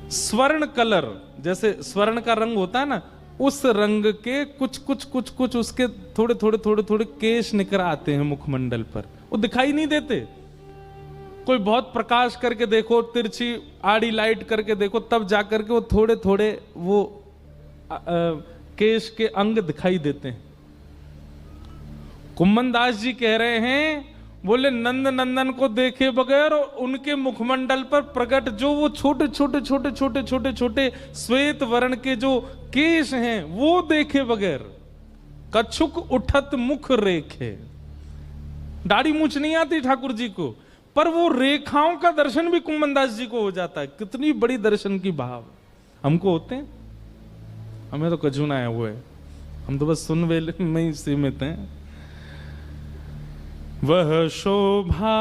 स्वर्ण कलर, जैसे स्वर्ण का रंग होता है ना, उस रंग के कुछ उसके थोड़े केश निकल आते हैं मुखमंडल पर। वो दिखाई नहीं देते। कोई बहुत प्रकाश करके देखो, तिरछी आड़ी लाइट करके देखो, तब जाकर के वो थोड़े वो केश के अंग दिखाई देते हैं। कुम्मनदास जी कह रहे हैं, बोले नंद नंदन को देखे बगैर और उनके मुखमंडल पर प्रकट जो वो छोटे श्वेत वर्ण के जो केश हैं वो देखे बगैर, कछुक उठत मुख रेखे। दाढ़ी मूछ नहीं आती ठाकुर जी को, पर वो रेखाओं का दर्शन भी कुम्मनदास जी को हो जाता है। कितनी बड़ी दर्शन की भाव हमको होते हैं। हमें तो कछु ना है वो है, हम तो बस सुन वेले में ही सीमित हैं। वह शोभा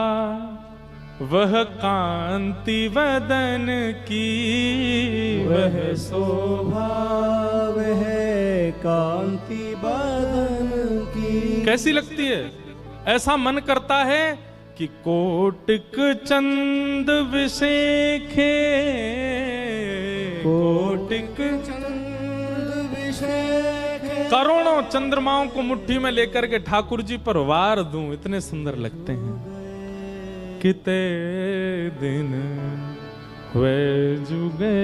वह कांति वदन की, वह शोभा वह कांति वदन की। कैसी लगती है? ऐसा मन करता है कि कोटिक चंद विशेखे, कोटिक चंद अभिषेक है। करोड़ों चंद्रमाओं को मुट्ठी में लेकर के ठाकुर जी पर वार दूं, इतने सुंदर लगते हैं। किते दिन वे जुगे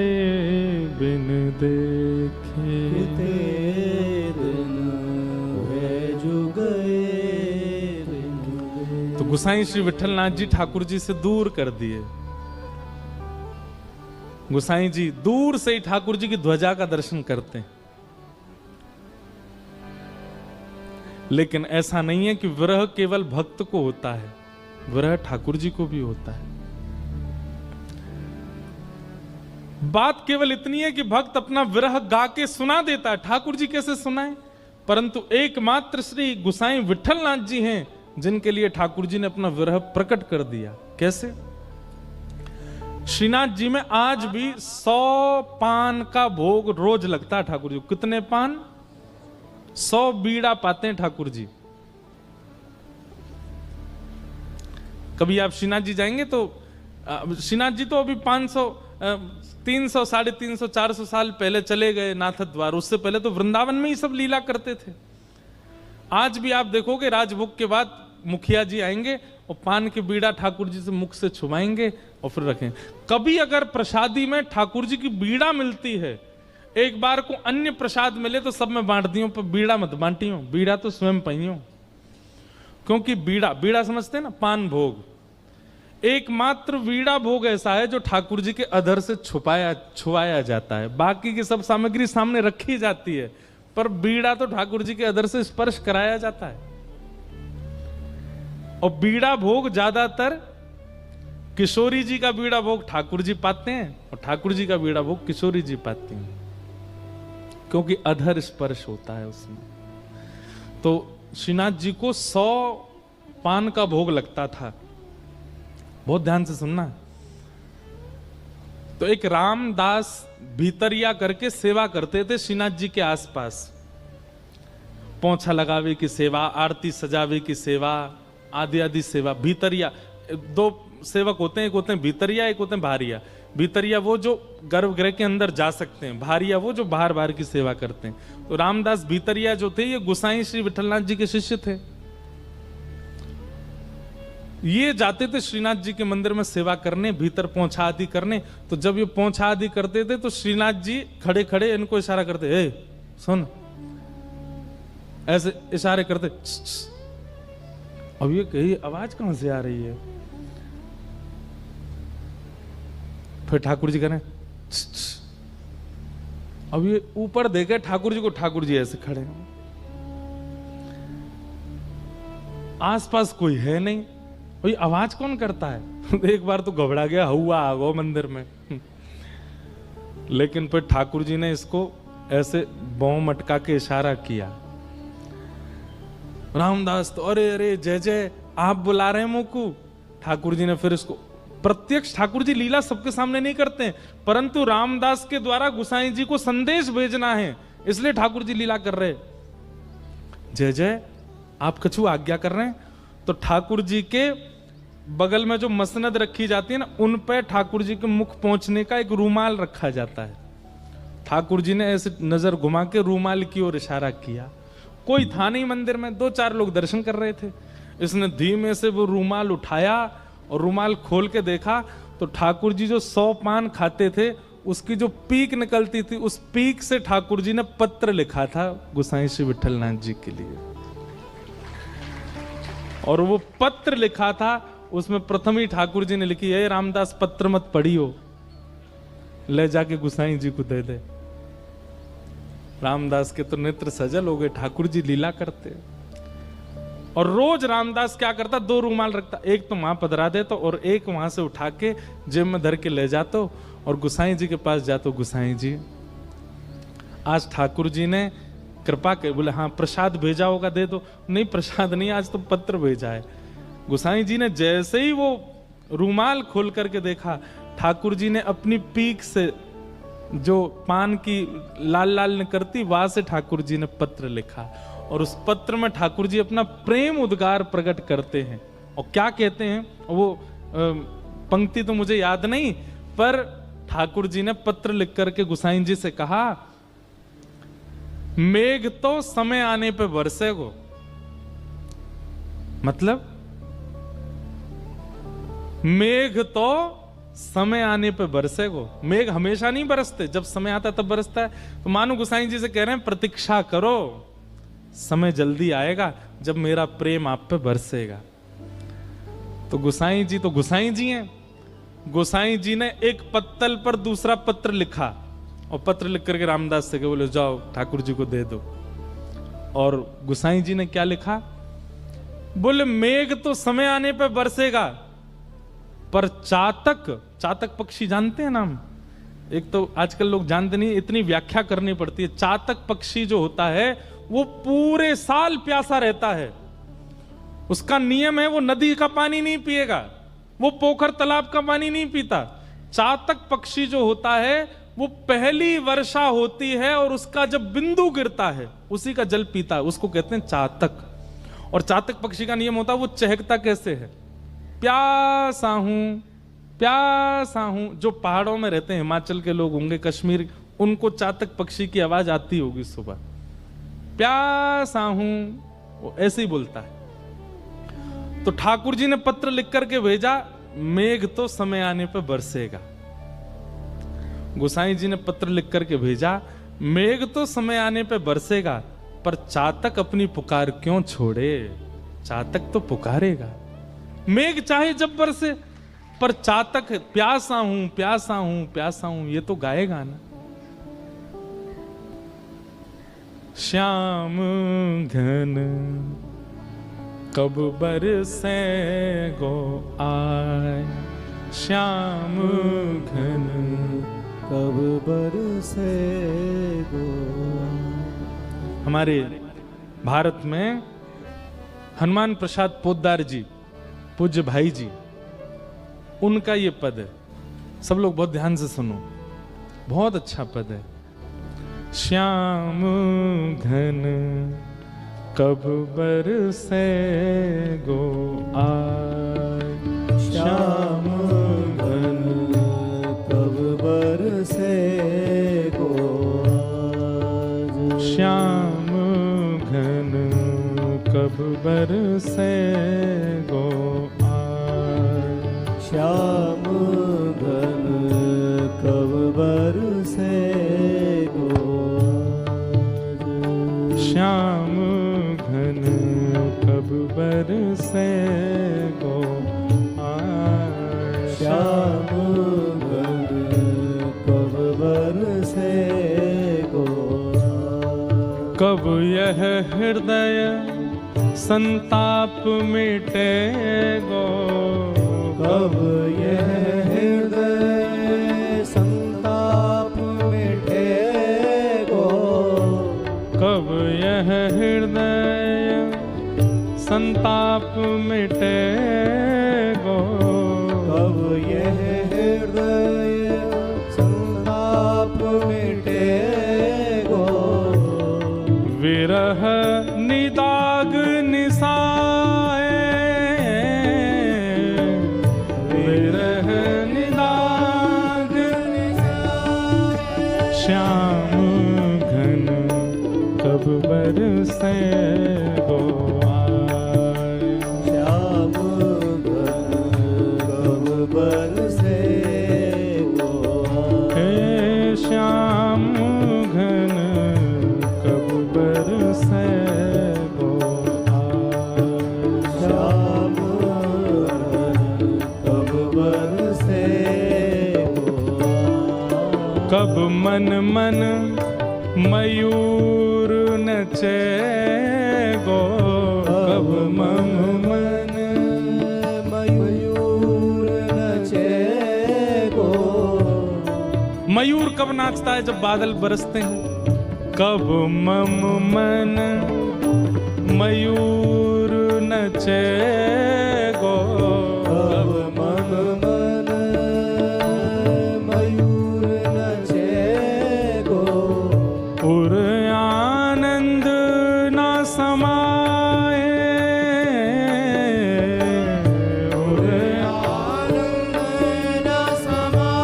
बिन देखे, किते दिन वे जुगे बिन देखे। तो गोसाई श्री विठलनाथ जी ठाकुर जी से दूर कर दिए। गोसाई जी दूर से ही ठाकुर जी की ध्वजा का दर्शन करते हैं। लेकिन ऐसा नहीं है कि विरह केवल भक्त को होता है, विरह ठाकुर जी को भी होता है। बात केवल इतनी है कि भक्त अपना विरह गा के सुना देता है, ठाकुर जी कैसे सुनाए? परंतु एकमात्र श्री गोसाई विठलनाथ जी हैं जिनके लिए ठाकुर जी ने अपना विरह प्रकट कर दिया। कैसे? श्रीनाथ जी में आज भी 100 पान का भोग रोज लगता है ठाकुर जी को। कितने पान? 100 बीड़ा पाते हैं ठाकुर जी। कभी आप श्रीनाथ जी जाएंगे तो श्रीनाथ जी तो अभी 500 300 350 400 साल पहले चले गए नाथ द्वार। उससे पहले तो वृंदावन में ही सब लीला करते थे। आज भी आप देखोगे राजभोग के बाद मुखिया जी आएंगे और पान की बीड़ा ठाकुर जी से मुख से छुपाएंगे और फिर रखें। कभी अगर प्रसादी में ठाकुर जी की बीड़ा मिलती है, एक बार को अन्य प्रसाद मिले तो सब में बांट दियो, पर बीड़ा मत बांटियो, बीड़ा तो स्वयं पहियो। क्योंकि बीड़ा, बीड़ा समझते हैं ना, पान भोग। एकमात्र बीड़ा भोग ऐसा है जो ठाकुर जी के अधर से छुपाया जाता है। बाकी की सब सामग्री सामने रखी जाती है, पर बीड़ा तो ठाकुर जी के अधर से स्पर्श कराया जाता है। और बीड़ा भोग ज्यादातर किशोरी जी का बीड़ा भोग ठाकुर जी पाते हैं और ठाकुर जी का बीड़ा भोग किशोरी जी पाती हैं, क्योंकि अधर स्पर्श होता है उसमें। तो श्रीनाथ जी को 100 पान का भोग लगता था। बहुत ध्यान से सुनना। तो एक रामदास भीतरिया करके सेवा करते थे श्रीनाथ जी के आसपास। पोंछा लगावे की सेवा, आरती सजावे की सेवा, आदि आदि सेवा। भीतरिया 2 सेवक होते हैं, एक होते हैं भीतरिया, एक होते हैं बाहरिया। भीतरिया वो जो गर्भगृह के अंदर जा सकते हैं, बाहरिया वो जो बाहर बाहर की सेवा करते हैं। तो रामदास भीतरिया जो थे, ये गोसाई श्री विठलनाथ जी के शिष्य थे। ये जाते थे श्रीनाथ जी के मंदिर में सेवा करने, भीतर पोंछा आदि करने। तो जब ये पोंछा आदि करते थे तो श्रीनाथ जी खड़े खड़े इनको इशारा करते, ए सुन, ऐसे इशारे करते। अब ये कही आवाज कहां से आ रही है? फिर ठाकुर जी करें, अब ये ऊपर देखे ठाकुर जी को, ठाकुर जी ऐसे खड़े हैं, आसपास कोई है नहीं, भाई आवाज कौन करता है? एक बार तो घबरा गया, हुआ आ गो मंदिर में। लेकिन फिर ठाकुर जी ने इसको ऐसे बौं मटका के इशारा किया। रामदास तो अरे अरे जय जय, आप बुला रहे हैं मुकु। ठाकुर जी ने फिर इसको प्रत्यक्ष, ठाकुर जी लीला सबके सामने नहीं करते हैं, परंतु रामदास के द्वारा गोसाई जी को संदेश भेजना है, इसलिए ठाकुर जी लीला कर रहे। जय जय, आप कछु आज्ञा कर रहे हैं। तो ठाकुर जी के बगल में जो मसनद रखी जाती है ना, उन पे ठाकुर जी के मुख पहुंचने का एक रूमाल रखा जाता है। ठाकुर जी ने ऐसे नजर घुमा के रूमाल की ओर इशारा किया। कोई था नहीं मंदिर में, 2-4 लोग दर्शन कर रहे थे। इसने धीमे से वो रूमाल उठाया और रूमाल खोल के देखा तो ठाकुर जी जो 100 पान खाते थे उसकी जो पीक निकलती थी, उस पीक से ठाकुर जी ने पत्र लिखा था गोसाई श्री विठलनाथ जी के लिए। और वो पत्र लिखा था, उसमें प्रथम ही ठाकुर जी ने लिखी, है रामदास पत्र मत पढ़ियो, ले जाके गोसाई जी को दे दे। रामदास के तो नेत्र सजल हो गए, ठाकुर जी लीला करते। और रोज रामदास क्या करता, 2 रूमाल रखता, एक तो वहां पधरा देता और एक वहां से उठा के जेब में धर के ले जाता और गोसाई जी के पास जाता। गोसाई जी आज ठाकुर जी ने कृपा के, बोले हाँ प्रसाद भेजा होगा दे दो। नहीं प्रसाद नहीं, आज तो पत्र भेजा है। गोसाई जी ने जैसे ही वो रूमाल खोल करके देखा, ठाकुर जी ने अपनी पीक से जो पान की लाल लाल निकलती, वहां से ठाकुर जी ने पत्र लिखा। और उस पत्र में ठाकुर जी अपना प्रेम उद्गार प्रकट करते हैं। और क्या कहते हैं वो पंक्ति तो मुझे याद नहीं, पर ठाकुर जी ने पत्र लिख करके गोसाई जी से कहा मेघ तो समय आने पे बरसेगो, मतलब मेघ तो समय आने पे बरसेगो। मेघ हमेशा नहीं बरसते, जब समय आता तब बरसता है। तो मानो गोसाई जी से कह रहे हैं प्रतीक्षा करो, समय जल्दी आएगा जब मेरा प्रेम आप पे बरसेगा। तो गोसाई जी हैं। गोसाई जी ने एक पत्तल पर दूसरा पत्र लिखा और पत्र लिख करके रामदास से बोले जाओ ठाकुर जी को दे दो। और गोसाई जी ने क्या लिखा? बोले मेघ तो समय आने पे बरसेगा, पर चातक पक्षी जानते हैं नाम? एक तो आजकल लोग जानते नहीं, इतनी व्याख्या करनी पड़ती है। चातक पक्षी जो होता है वो पूरे साल प्यासा रहता है। उसका नियम है वो नदी का पानी नहीं पिएगा, वो पोखर तालाब का पानी नहीं पीता। चातक पक्षी जो होता है वो पहली वर्षा होती है और उसका जब बिंदु गिरता है उसी का जल पीता है, उसको कहते हैं चातक। और चातक पक्षी का नियम होता है वो चहकता कैसे है? प्यासा हूं, प्यासा हूं। जो पहाड़ों में रहते हैं, हिमाचल के लोग होंगे, कश्मीर, उनको चातक पक्षी की आवाज आती होगी सुबह, प्यासा हूं, वो ऐसे ही बोलता है। तो ठाकुर जी ने पत्र लिख करके भेजा, मेघ तो समय आने पर बरसेगा। गोसाई जी ने पत्र लिख करके भेजा, मेघ तो समय आने पे बरसेगा, पर चातक अपनी पुकार क्यों छोड़े? चातक तो पुकारेगा। मेघ चाहे जब बरसे, पर चातक प्यासा हूं, प्यासा हूं, प्यासा हूं, ये तो गाएगा ना। श्याम घन कब बरसे गो आए, श्याम घन कब बरसे गो। हमारे भारत में हनुमान प्रसाद पोद्दार जी, पूज्य भाई जी, उनका ये पद है। सब लोग बहुत ध्यान से सुनो, बहुत अच्छा पद है। श्याम घन कब बरसे गो आए, श्याम घन कब बरसे गो आज। श्याम घन कब बरसे गो आए, श्याम घन कब बरसे गो आज। श्याम घन कब बरसे गो आए, श्याम घन कब बरसे गो आज। कब यह हृदय संताप मिटे गो, कब यह हृदय संताप मिटे गो। कब यह हृदय संताप मिटे गो, कब यह हृदय संताप मिटे गो। विरह निदाग निसाए, विरह निदाग निसाए, श्याम घन कब बरसे गो आए, श्याम घन कब बरसे गो आज। हे श्याम घन कब बरसे गो आए, श्याम घन कब बरसे गो आज। कब मन मन मयूर नचे गो, कब मम मन मयूर नचे गो। मयूर कब नाचता है? जब बादल बरसते हैं। कब मम मन मयूर नचे गो, कब मम मन मयूर नचे गो। उर आनंद न समाए, उर आनंद न समाए।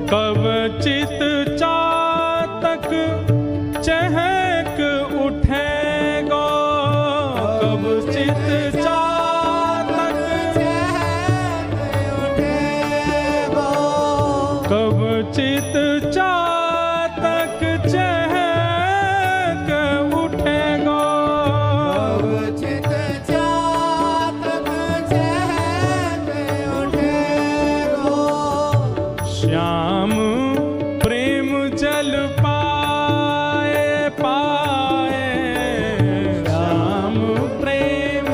कब चित चा श्याम प्रेम जल पाए पाए, श्याम प्रेम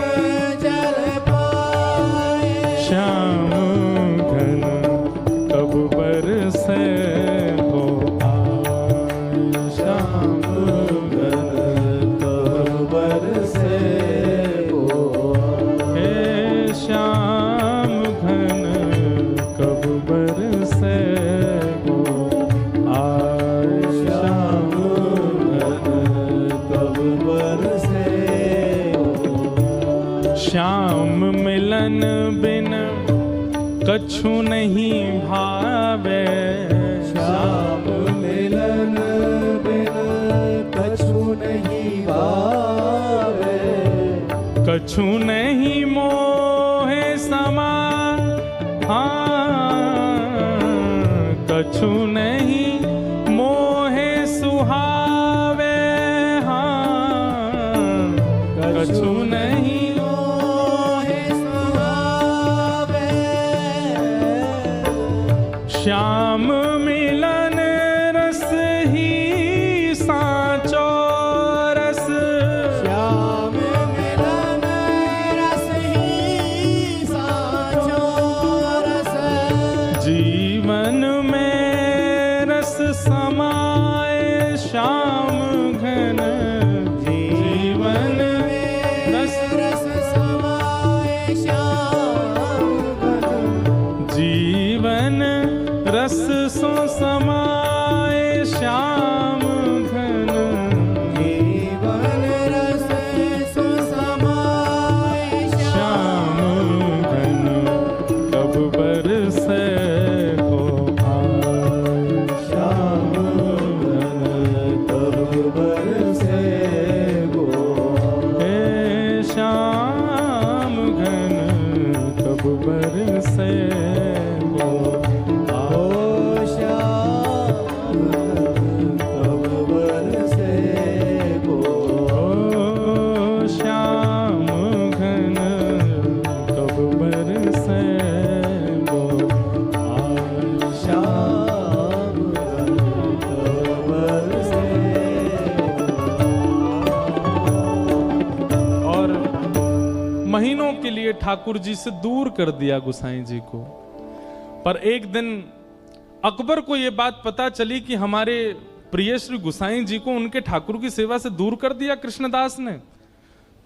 जल पाए, श्याम घन कब बरसे हो आए, श्याम घन कब बरसे हो हे श्याम घन कब बरसे हो आए, श्याम घन कब बरसे हो। श्याम मिलन बिन कछु नहीं भावे, श्याम मिलन बिन कछु नहीं भावे, कछु नहीं मोहे समा, हाँ कछु नहीं मोहे सुहावे, हाँ कछु नहीं मोहे सुहावे। श्याम मिलन रस ही साचो रस, श्याम मिलन रस ही साचो रस, जीवन में रस समाए श्याम घन, जीवन में रस रस समाए श्याम घन, जीवन रस सो समाए श्याम घन, जीवन रस सो समाए श्याम घन कब बरसे हो आए, श्याम घन कब बरसे हो। हे श्याम घन कब बरसे हो ओ श्याम कब बरसे हो। ओ श्याम घन कब बरसे हो आए, श्याम घन कब बरसे और महीनों के लिए ठाकुर जी से दूर कर दिया गोसाई जी को। पर एक दिन अकबर को यह बात पता चली कि हमारे प्रिय श्री गोसाई जी को उनके ठाकुर की सेवा से दूर कर दिया कृष्णदास ने।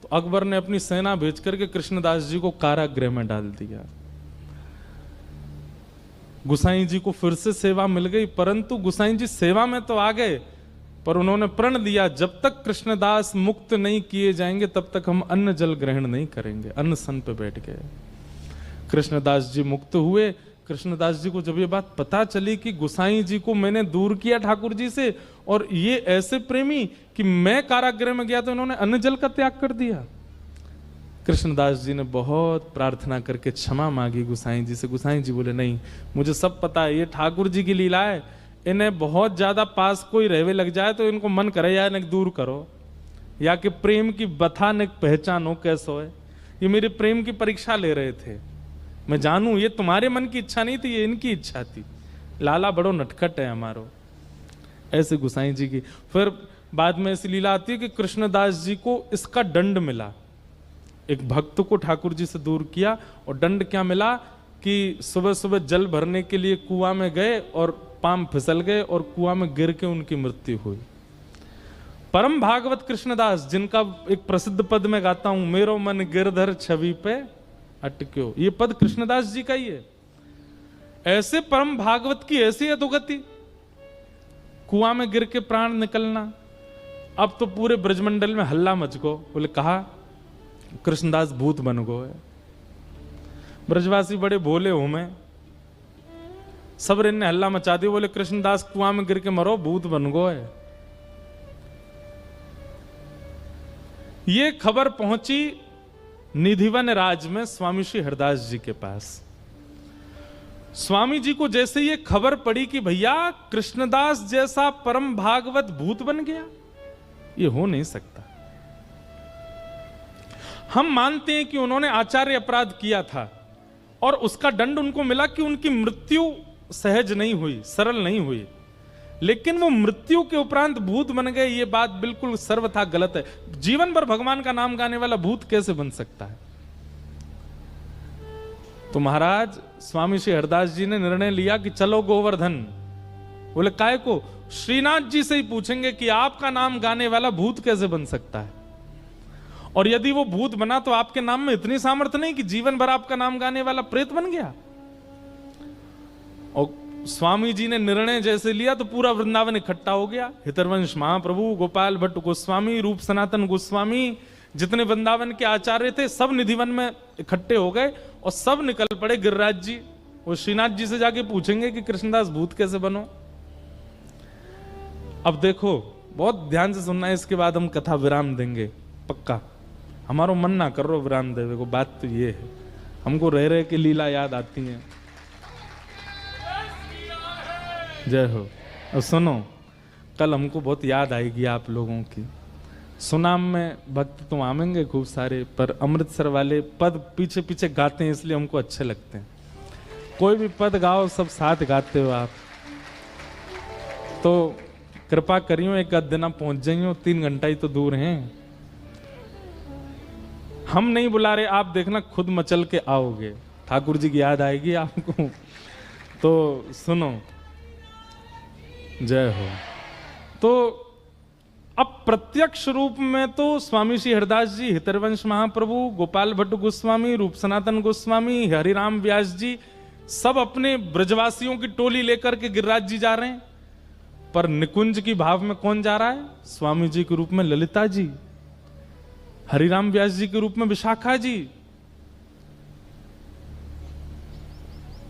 तो अकबर ने अपनी सेना भेज करके कृष्णदास जी को कारागृह में डाल दिया। गोसाई जी को फिर से सेवा मिल गई, परंतु गोसाई जी सेवा में तो आ गए, पर उन्होंने प्रण दिया जब तक कृष्णदास मुक्त नहीं किए जाएंगे तब तक हम अन्न जल ग्रहण नहीं करेंगे। अनशन पे बैठ गए। कृष्णदास जी मुक्त हुए। कृष्णदास जी को जब ये बात पता चली कि गोसाई जी को मैंने दूर किया ठाकुर जी से, और ये ऐसे प्रेमी कि मैं कारागृह में गया तो इन्होंने अन्न जल का त्याग कर दिया। कृष्णदास जी ने बहुत प्रार्थना करके क्षमा मांगी गोसाई जी से। गोसाई जी बोले नहीं, मुझे सब पता है, ये ठाकुर जी की लीला है, इन्हें बहुत ज्यादा पास कोई रहवे लग जाए तो इनको मन करे या इन्हें दूर करो, या कि प्रेम की बथा ने पहचानो कैसो है। ये मेरे प्रेम की परीक्षा ले रहे थे, मैं जानूं ये तुम्हारे मन की इच्छा नहीं थी, ये इनकी इच्छा थी। लाला बड़ो नटखट है हमारो, ऐसे गोसाई जी की। फिर बाद में ऐसी लीला आती है कि कृष्णदास जी को इसका दंड मिला। एक भक्त को ठाकुर जी से दूर किया और दंड क्या मिला कि सुबह सुबह जल भरने के लिए कुआं में गए और पांव फिसल गए और कुआं में गिर के उनकी मृत्यु हुई। परम भागवत कृष्णदास, जिनका एक प्रसिद्ध पद में गाता हूं, मेरो मन गिरधर छवि पे अटक्यो, ये पद कृष्णदास जी का ही है। ऐसे परम भागवत की ऐसी अधोगति, कुआं में गिर के प्राण निकलना। अब तो पूरे ब्रजमंडल में हल्ला मच गो, बोले कहा कृष्णदास भूत बन गो है। ब्रजवासी बड़े भोले हो, मैं सब ने हल्ला मचा दिया, बोले कृष्णदास कुआं में गिर के मरो, भूत बन गो है। ये खबर पहुंची निधिवन राज में स्वामी श्री हरदास जी के पास। स्वामी जी को जैसे ये खबर पड़ी कि भैया कृष्णदास जैसा परम भागवत भूत बन गया, ये हो नहीं सकता। हम मानते हैं कि उन्होंने आचार्य अपराध किया था और उसका दंड उनको मिला कि उनकी मृत्यु सहज नहीं हुई, सरल नहीं हुई। लेकिन वो मृत्यु के उपरांत भूत बन गए, ये बात बिल्कुल सर्वथा गलत है। जीवन भर भगवान का नाम गाने वाला भूत कैसे बन सकता है? तो महाराज स्वामी श्री हरदास जी ने निर्णय लिया कि चलो गोवर्धन। बोले काय को? श्रीनाथ जी से ही पूछेंगे कि आपका नाम गाने वाला भूत कैसे बन सकता है, और यदि वो भूत बना तो आपके नाम में इतनी सामर्थ्य नहीं कि जीवन भर आपका नाम गाने वाला प्रेत बन गया। और स्वामी जी ने निर्णय जैसे लिया तो पूरा वृंदावन इकट्ठा हो गया। हितरवंश महाप्रभु, गोपाल भट्ट गोस्वामी, रूप सनातन गोस्वामी, जितने वृंदावन के आचार्य थे सब निधिवन में इकट्ठे हो गए और सब निकल पड़े गिरिराज जी। वो श्रीनाथ जी से जाके पूछेंगे कि कृष्णदास भूत कैसे बनो। अब देखो, बहुत ध्यान से सुनना है, इसके बाद हम कथा विराम देंगे पक्का। हमारो मन ना करो विराम देवे को, बात तो ये है, हमको रह रहे के लीला याद आती है। जय हो। अब सुनो, कल हमको बहुत याद आएगी आप लोगों की। सुनाम में भक्त तो आवेंगे खूब सारे, पर अमृतसर वाले पद पीछे पीछे गाते हैं इसलिए हमको अच्छे लगते हैं। कोई भी पद गाओ, सब साथ गाते हो आप, तो कृपा करियो एक आध दिन पहुंच जाइयो, 3 घंटा ही तो दूर हैं। हम नहीं बुला रहे, आप देखना खुद मचल के आओगे, ठाकुर जी की याद आएगी आपको। तो सुनो, जय हो। तो अब प्रत्यक्ष रूप में तो स्वामी श्री हरदास जी, हितरवंश महाप्रभु, गोपाल भट्ट गोस्वामी, रूप सनातन गोस्वामी, हरिराम व्यास जी सब अपने ब्रजवासियों की टोली लेकर के गिरिराज जी जा रहे हैं। पर निकुंज की भाव में कौन जा रहा है? स्वामी जी के रूप में ललिता जी, हरिराम व्यास जी के रूप में विशाखा जी,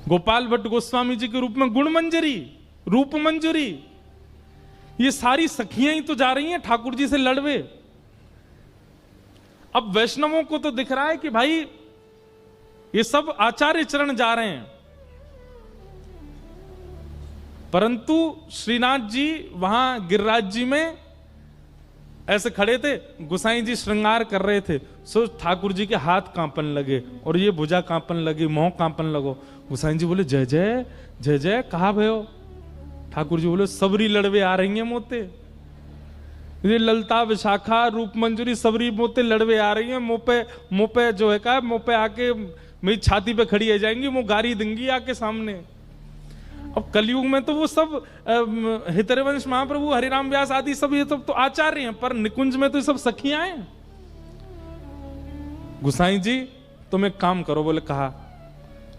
गोपाल भट्ट गोस्वामी जी के रूप में गुणमंजरी, रूप मंजरी, ये सारी सखियां ही तो जा रही हैं ठाकुर जी से लड़वे। अब वैष्णवों को तो दिख रहा है कि भाई ये सब आचार्य चरण जा रहे हैं, परंतु श्रीनाथ जी वहां गिरिराज जी में ऐसे खड़े थे, गुसाई जी श्रृंगार कर रहे थे। सो ठाकुर जी के हाथ कांपन लगे और ये भुजा कांपन लगी, मोह कांपन लगो। गुसाई जी बोले जय जय जय जय, कहा भयो? ठाकुर जी बोले सबरी लड़वे आ रही हैं मोते, ये ललता विशाखा रूप मंजूरी सबरी मोते लड़वे आ रही हैं। मुंह पे जो है का मुंह पे आके मेरी छाती पे खड़ी हो जाएंगी, वो गारी देंगी आके सामने। अब कलयुग में तो वो सब हितरवंश महाप्रभु, हरिराम व्यास आदि सब ये तो आचार्य हैं, पर निकुंज में तो सब सखियां हैं। गुसाई जी तुम एक काम करो, बोले कहा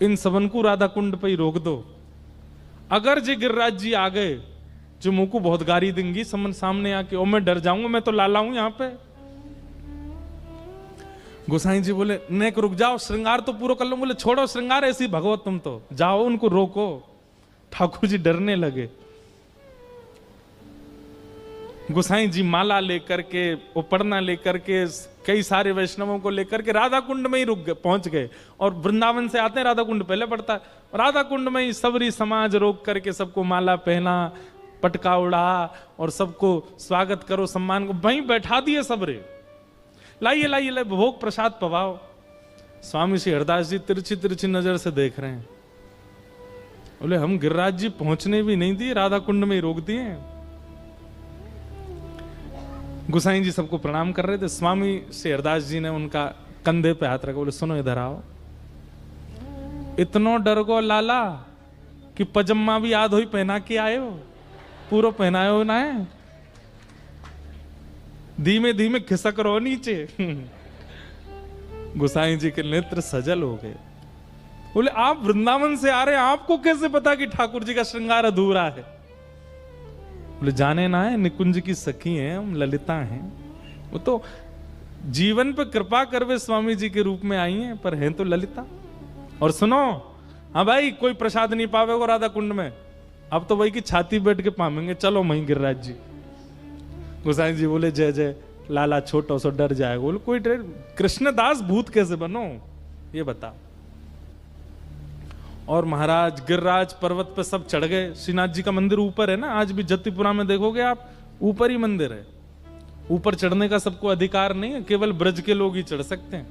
इन सबन को राधा कुंड पे ही रोक दो। अगर जी गिरिराज जी आ गए जो मुंह को बहुत गारी देंगी समन सामने आके, और मैं डर जाऊंगा, मैं तो लाला हूं यहां पे। गोसाई जी बोले नेक रुक जाओ, श्रृंगार तो पूरा कर लो। बोले छोड़ो श्रृंगार, ऐसी भगवत तुम तो जाओ, उनको रोको। ठाकुर जी डरने लगे। गोसाई जी माला लेकर के, उपरना लेकर के, कई सारे वैष्णवों को लेकर के राधा कुंड में ही रुक गए, पहुंच गए। और वृंदावन से आते हैं, राधा कुंड पहले पड़ता है, राधा कुंड में ही सबरी समाज रोक करके सबको माला पहना, पटका उड़ा और सबको स्वागत करो, सम्मान को वहीं बैठा दिए सबरे। लाइए लाइए लाइए भोग प्रसाद पवाओ। स्वामी श्री हरदास जी तिरछी तिरछी नजर से देख रहे हैं। बोले हम गिरिराज जी पहुंचने भी नहीं दिए, राधा कुंड में ही रोक दिए। गुसाई जी सबको प्रणाम कर रहे थे। स्वामी श्री हरदास जी ने उनका कंधे पे हाथ रखा, बोले सुनो इधर आओ। इतनो डर गो लाला कि पजम्मा भी याद हुई पहना के आए हो, पूरा पहनायो ना है, धीमे धीमे खिसक रहो नीचे। गुसाई जी के नेत्र सजल हो गए। बोले आप वृंदावन से आ रहे हैं, आपको कैसे पता कि ठाकुर जी का श्रृंगार अधूरा है? बोले जाने ना है, निकुंज की सखी हैं, हम ललिता हैं। वो तो जीवन पे कृपा करवे स्वामी जी के रूप में आई हैं, पर हैं तो ललिता। और सुनो, हाँ भाई कोई प्रसाद नहीं पावेगा राधा कुंड में, अब तो वही की छाती बैठ के पावेंगे, चलो वहीं गिरिराज जी। गोसाई जी बोले जय जय, लाला छोटो सो डर जाएगा। बोले कोई डर, कृष्णदास भूत कैसे बनो ये बता। और महाराज गिरिराज पर्वत पे सब चढ़ गए। श्रीनाथ जी का मंदिर ऊपर है ना, आज भी जतिपुरा में देखोगे आप, ऊपर ही मंदिर है। ऊपर चढ़ने का सबको अधिकार नहीं है, केवल ब्रज के लोग ही चढ़ सकते हैं।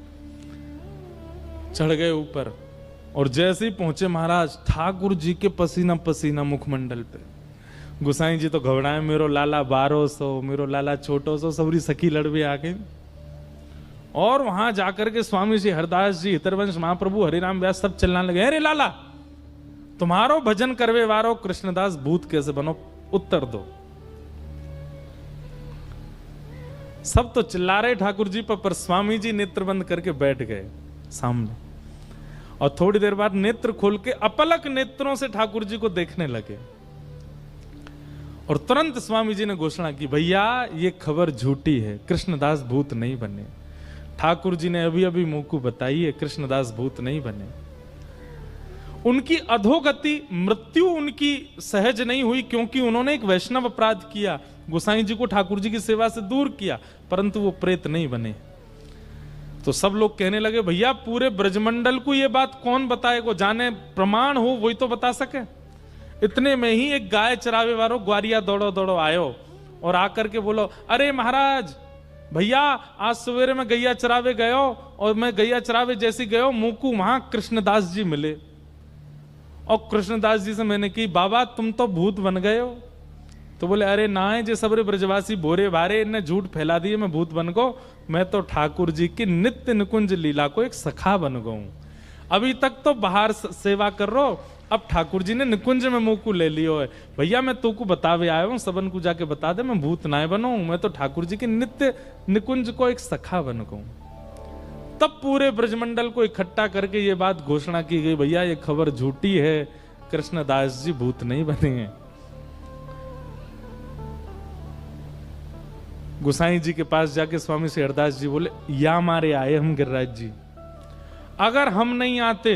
चढ़ गए ऊपर। और जैसे ही पहुंचे महाराज, ठाकुर जी के पसीना पसीना मुखमंडल पे। गुसाई जी तो घबराए, मेरो लाला 1200, मेरो लाला छोटो सो, सबरी सखी लड़वे आ गई। और वहां जाकर के स्वामी जी हरदास जी, हितरवंश महाप्रभु, हरिराम व्यास सब चिल्लाने लगे, अरे लाला तुम्हारो भजन करवे वारो कृष्णदास भूत कैसे बनो, उत्तर दो। सब तो चिल्ला रहे ठाकुर जी पर स्वामी जी नेत्र बंद करके बैठ गए सामने, और थोड़ी देर बाद नेत्र खोल के अपलक नेत्रों से ठाकुर जी को देखने लगे। और तुरंत स्वामी जी ने घोषणा की, भैया ये खबर झूठी है, कृष्णदास भूत नहीं बने। ठाकुर जी ने अभी अभी मुंह को बताई है, कृष्णदास भूत नहीं बने। उनकी अधोगति, मृत्यु उनकी सहज नहीं हुई, क्योंकि उन्होंने एक वैष्णव अपराध किया, गोसाई जी को ठाकुर जी की सेवा से दूर किया, परंतु वो प्रेत नहीं बने। तो सब लोग कहने लगे, भैया पूरे ब्रजमंडल को ये बात कौन बताएगा, जाने प्रमाण हो वही तो बता सके। इतने में ही एक गाय चरावे वालों ग्वारिया दौड़ो दौड़ो आयो और आकर के बोलो, अरे महाराज भैया आज सवेरे में गैया चरावे गयो, और मैं गैया चरावे जैसी गयो, मुंह को वहां कृष्णदास जी मिले। और कृष्णदास जी से मैंने की, बाबा तुम तो भूत बन गए हो। तो बोले, अरे ना है जे सबरे ब्रजवासी भोरे भारे, इनने झूठ फैला दिए, मैं भूत बन गो, मैं तो ठाकुर जी की नित्य निकुंज लीला को एक सखा बन गऊ। अभी तक तो बाहर सेवा कर रो, अब ठाकुर जी ने निकुंज में मुंह को ले लियो है। भैया मैं तू को बतावे आया हूं, सबन को जाके बता दे, मैं भूत ना बनूं, मैं तो ठाकुर जी की नित्य निकुंज को एक सखा बन गऊ। तब पूरे ब्रजमंडल को इकट्ठा करके ये बात घोषणा की गई, भैया ये खबर झूठी है, कृष्णदास जी भूत नहीं बने हैं। गुसाई जी के पास जाके स्वामी श्री हरदास जी बोले, या मारे आए हम गिरिराज जी, अगर हम नहीं आते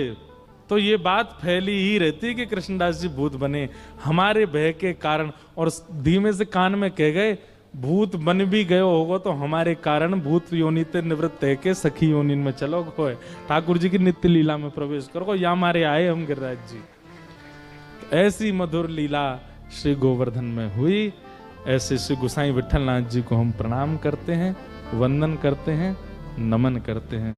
तो ये बात फैली ही रहती कि कृष्णदास जी भूत बने, हमारे भय के कारण। और धीमे से कान में कह गए, भूत बन भी गए होगा तो हमारे कारण भूत योनि ते निवृत्त है के सखी योनि में चलो गो, ठाकुर जी की नित्य लीला में प्रवेश करो, या मारे आए हम गिरिराज जी। तो ऐसी मधुर लीला श्री गोवर्धन में हुई। ऐसे श्री गोसाई विठलनाथ जी को हम प्रणाम करते हैं, वंदन करते हैं, नमन करते हैं।